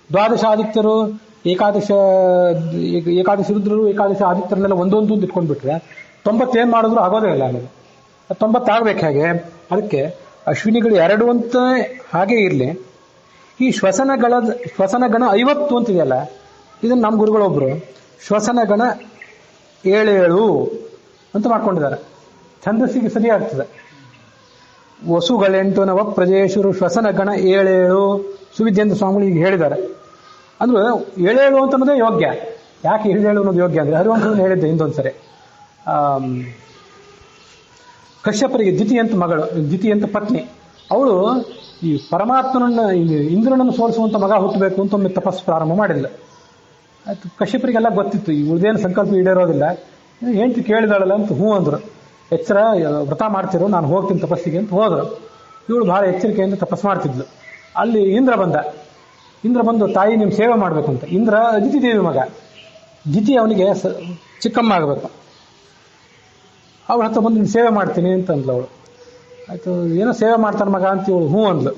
12 ಆದಿತ್ಯರು, ಏಕಾದಶಿ ರುದ್ರರು, ಏಕಾದಶಿ ಆದಿತ್ಯರನ್ನೆಲ್ಲ 1 ಅಂತ ಇಟ್ಕೊಂಡ್ಬಿಟ್ರೆ 90 ಏನ್ ಮಾಡಿದ್ರು ಆಗೋದೇ ಇಲ್ಲ. ಆಮೇಲೆ 90 ಆಗ್ಬೇಕು. ಹಾಗೆ ಅದಕ್ಕೆ ಅಶ್ವಿನಿಗಳು 2 ಅಂತ ಹಾಗೆ ಇರಲಿ. ಈ ಶ್ವಸನಗಣ 50 ಅಂತಿದೆಯಲ್ಲ, ಇದನ್ನು ನಮ್ಮ ಗುರುಗಳೊಬ್ರು ಶ್ವಸನಗಣ 7 ಅಂತ ಮಾಡ್ಕೊಂಡಿದ್ದಾರೆ. ಛಂದಸ್ಸಿಗೆ ಸರಿಯಾಗ್ತದೆ. ವಸುಗಳೆಂಟು ನವ ಪ್ರಜೇಶ್ವರು ಶ್ವಸನಗಣ 7 ಸುವಿದ್ಯೇಂದ್ರ ಸ್ವಾಮಿಗಳು ಈಗ ಹೇಳಿದ್ದಾರೆ. ಅಂದ್ರೆ 7 ಅಂತ ಅನ್ನೋದೇ ಯೋಗ್ಯ. ಯಾಕೆ 7 ಅನ್ನೋದು ಯೋಗ್ಯ ಅಂದ್ರೆ, ಹರಿವಂಶವನ್ನು ಹೇಳಿದ್ದೆ ಹಿಂದೊಂದ್ಸರಿ. ಕಶ್ಯಪರಿಗೆ ದ್ವಿತಿ ಅಂತ ಮಗಳು, ದ್ವಿತಿ ಅಂತ ಪತ್ನಿ, ಅವಳು ಈ ಪರಮಾತ್ಮನನ್ನ, ಇಂದ್ರನನ್ನು ಸೋಲಿಸುವಂತ ಮಗ ಹುಟ್ಟಬೇಕು ಅಂತ ಒಮ್ಮೆ ತಪಸ್ಸು ಪ್ರಾರಂಭ ಮಾಡಿಲ್ಲ. ಆಯ್ತು, ಕಶ್ಯಪರಿಗೆಲ್ಲ ಗೊತ್ತಿತ್ತು ಈ ಉಳಿದೇನು ಸಂಕಲ್ಪ ಈಡೇರೋದಿಲ್ಲ. ಹೆಂಡತಿ ಕೇಳಿದಾಳಲ್ಲ ಅಂತ ಹ್ಞೂ ಅಂದ್ರು. ಎಚ್ಚರ, ವ್ರತ ಮಾಡ್ತಿರೋ, ನಾನು ಹೋಗ್ತೀನಿ ತಪಸ್ಸಿಗೆ ಅಂತ ಹೋದ್ರು. ಇವಳು ಬಹಳ ಎಚ್ಚರಿಕೆಯಿಂದ ತಪಸ್ಸು ಮಾಡ್ತಿದ್ಲು. ಅಲ್ಲಿ ಇಂದ್ರ ಬಂದು ತಾಯಿ ನಿಮ್ ಸೇವೆ ಮಾಡ್ಬೇಕು ಅಂತ. ಇಂದ್ರ ಅದಿತಿ ದೇವಿ ಮಗ, ದಿತಿ ಅವನಿಗೆ ಚಿಕ್ಕಮ್ಮ ಆಗಬೇಕು. ಅವಳ ಹತ್ರ ಬಂದು ಸೇವೆ ಮಾಡ್ತೀನಿ ಅಂತ ಅಂದ್ಲು ಅವಳು. ಆಯ್ತು, ಏನೋ ಸೇವೆ ಮಾಡ್ತಾನೆ ಮಗ ಅಂತ ಇವಳು ಹ್ಞೂ ಅಂದ್ಲು.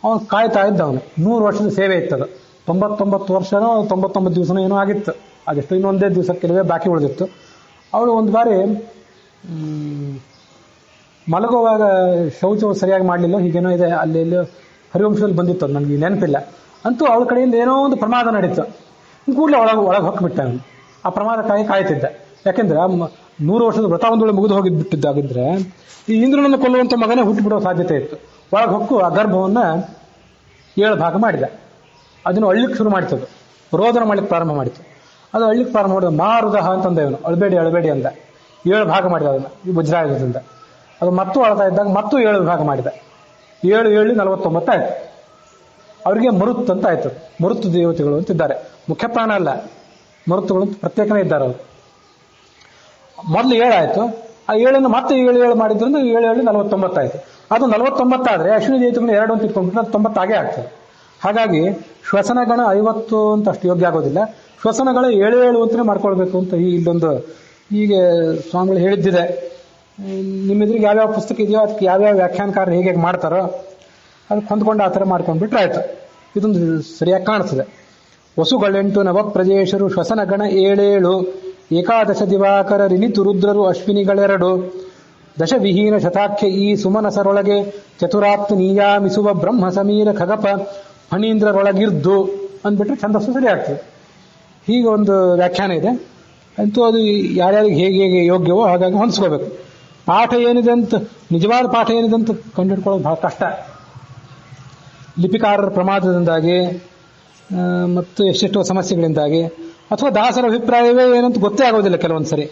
ಅವನು ಕಾಯ್ತಾ ಇದ್ದ. ಅವನು 100 ವರ್ಷದ ಸೇವೆ ಇತ್ತದು. 99 ವರ್ಷನೋ 99 ದಿವಸನೋ ಏನೋ ಆಗಿತ್ತು. ಅದೆಷ್ಟು ಇನ್ನೊಂದೇ ದಿವಸ ಕೆಲವೇ ಬಾಕಿ ಉಳಿದಿತ್ತು. ಅವಳು ಒಂದು ಬಾರಿ ಮಲಗುವಾಗ ಶೌಚವು ಸರಿಯಾಗಿ ಮಾಡಲಿಲ್ಲ, ಹೀಗೇನೋ ಇದೆ, ಅಲ್ಲಿ ಹರಿವಂಶದಲ್ಲಿ ಬಂದಿತ್ತು, ಅದು ನನಗೆ ನೆನಪಿಲ್ಲ. ಅಂತೂ ಅವಳ ಕಡೆಯಿಂದ ಏನೋ ಒಂದು ಪ್ರಮಾದ ನಡೀತು. ಕೂಡಲೇ ಒಳಗೆ ಹೊಕ್ಕಿಬಿಟ್ಟ ಅವನು. ಆ ಪ್ರಮಾದಕ್ಕಾಗಿ ಕಾಯ್ತಿದ್ದ. ಯಾಕೆಂದ್ರೆ 100 ವರ್ಷದ ವ್ರತ ಒಂದು ವೇಳೆ ಮುಗಿದು ಹೋಗಿಬಿಟ್ಟಿದ್ದಾಗಿದ್ರೆ ಈ ಇಂದ್ರನನ್ನು ಕೊಲ್ಲುವಂತ ಮಗನೇ ಹುಟ್ಟುಬಿಡೋ ಸಾಧ್ಯತೆ ಇತ್ತು. ಒಳಗೆ ಹೊಕ್ಕು ಆ ಗರ್ಭವನ್ನ 7 ಭಾಗ ಮಾಡಿದ. ಅದನ್ನು ಅಳ್ಳಿಕ್ಕೆ ಶುರು ಮಾಡ್ತದ್ದು, ರೋದನ ಮಾಡ್ಲಿಕ್ಕೆ ಪ್ರಾರಂಭ ಮಾಡಿತು. ಅದು ಅಳ್ಳಿಕ್ಕೆ ಪ್ರಾರಂಭ ಮಾಡಿದ. ಮಾರುದಹ ಅಂತಂದ ಇವನು, ಅಳಬೇಡಿ ಅಂದ. 7 ಭಾಗ ಮಾಡಿದ ಅದನ್ನ ಈ ವಜ್ರಾಯುಧದಿಂದ. ಅದು ಮತ್ತೂ ಅಳ್ತಾ ಇದ್ದಾಗ ಮತ್ತೂ 7 ಭಾಗ ಮಾಡಿದ. 7 7 49 ಆಯ್ತು. ಅವರಿಗೆ ಮರುತ್ ಅಂತ ಆಯ್ತು. ಮರುತ್ ದೇವತೆಗಳು ಅಂತಿದ್ದಾರೆ. ಮುಖ್ಯ ಪ್ರಾಣ ಅಲ್ಲ, ಮರುತ್ತುಗಳು ಅಂತ ಪ್ರತ್ಯೇಕನೇ ಇದ್ದಾರೆ ಅವರು. ಮೊದಲು 7 ಆಯ್ತು. ಆ 7 ಮತ್ತೆ 7 ಮಾಡಿದ್ರಿಂದ 7 7 49 ಆಯ್ತು. ಅದು 49 ಆದ್ರೆ ಅಶ್ವಿನಿ ದೇವತೆಗಳು 2 ಅಂತ ಇಟ್ಕೊಂಡ್ಬಿಟ್ರೆ ಅದು 90 ಆಗೇ ಆಗ್ತದೆ. ಹಾಗಾಗಿ ಶ್ವಸನಗಣ 50 ಅಂತ ಅಷ್ಟು ಯೋಗ್ಯ ಆಗೋದಿಲ್ಲ. ಶ್ವಸನಗಳ 7 7 ಅಂತಲೇ ಮಾಡ್ಕೊಳ್ಬೇಕು ಅಂತ ಇಲ್ಲೊಂದು ಹೀಗೆ ಸ್ವಾಮಿಗಳು ಹೇಳಿದ್ದಿದೆ. ನಿಮ್ಮೆದ್ರಿಗೆ ಯಾವ್ಯಾವ ಪುಸ್ತಕ ಇದೆಯೋ ಅದಕ್ಕೆ ಯಾವ್ಯಾವ ವ್ಯಾಖ್ಯಾನಕಾರರು ಹೇಗೆ ಮಾಡ್ತಾರೋ ಅದಕ್ಕೆ ಹೊಂದ್ಕೊಂಡು ಆ ಥರ ಮಾಡ್ಕೊಂಡ್ಬಿಟ್ರೆ ಆಯ್ತು. ಇದೊಂದು ಸರಿಯಾಗಿ ಕಾಣಿಸ್ತದೆ. ವಸುಗಳೆಂಟು ನವಪ್ರಜೇಶರು ಶ್ವಸನಗಣ ಏಳೇಳು ಏಕಾದಶ ದಿವಾಕರ ರಿಣಿತು ರುದ್ರರು ಅಶ್ವಿನಿಗಳೆರಡು ದಶವಿಹೀನ ಶತಾಖ್ಯ ಈ ಸುಮನಸರೊಳಗೆ ಚತುರಾತ್ ನೀಯಾಮಿಸುವ ಬ್ರಹ್ಮ ಸಮೀರ ಖಗಪ ಫಣೀಂದ್ರರೊಳಗಿರ್ದು ಅಂದ್ಬಿಟ್ರೆ ಛಂದಸ್ಸು ಸರಿ ಆಗ್ತದೆ. ಹೀಗೆ ಒಂದು ವ್ಯಾಖ್ಯಾನ ಇದೆ. ಅಂತೂ ಅದು ಯಾರ್ಯಾರಿಗೆ ಹೇಗೆ ಹೇಗೆ ಯೋಗ್ಯವೋ ಹಾಗಾಗಿ ಹೊಂದಿಸ್ಕೋಬೇಕು. ಪಾಠ ಏನಿದೆ ಅಂತ, ನಿಜವಾದ ಪಾಠ ಏನಿದೆ ಅಂತ ಕಂಡುಹಿಡ್ಕೊಳ್ಳೋದು ಬಹಳ ಕಷ್ಟ. ಲಿಪಿಕಾರರ ಪ್ರಮಾದದಿಂದಾಗಿ ಮತ್ತು ಎಷ್ಟೆಷ್ಟೋ ಸಮಸ್ಯೆಗಳಿಂದಾಗಿ, ಅಥವಾ ದಾಸರ ಅಭಿಪ್ರಾಯವೇ ಏನಂತ ಗೊತ್ತೇ ಆಗೋದಿಲ್ಲ ಕೆಲವೊಂದು ಸರಿ.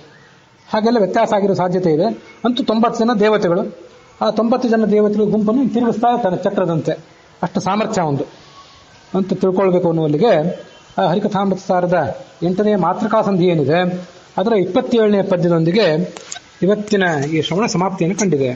ಹಾಗೆಲ್ಲ ವ್ಯತ್ಯಾಸ ಆಗಿರೋ ಸಾಧ್ಯತೆ ಇದೆ. ಅಂತೂ 90 ಜನ ದೇವತೆಗಳು, ಆ 90 ಜನ ದೇವತೆಗಳ ಗುಂಪನ್ನು ತಿರುಗಿಸ್ತಾ ಇರ್ತಾನೆ ಚಕ್ರದಂತೆ. ಅಷ್ಟು ಸಾಮರ್ಥ್ಯ ಒಂದು ಅಂತ ತಿಳ್ಕೊಳ್ಬೇಕು ಅನ್ನುವಲ್ಲಿಗೆ ಆ ಹರಿಕಥಾಮೃತ ಸಾರದ 8ನೇ ಮಾತೃಕಾ ಸಂಧಿ ಏನಿದೆ ಅದರ 27ನೇ ಪದ್ಯದೊಂದಿಗೆ ಇವತ್ತಿನ ಈ ಶ್ರವಣ ಸಮಾಪ್ತಿಯನ್ನು ಕಂಡಿದೆ.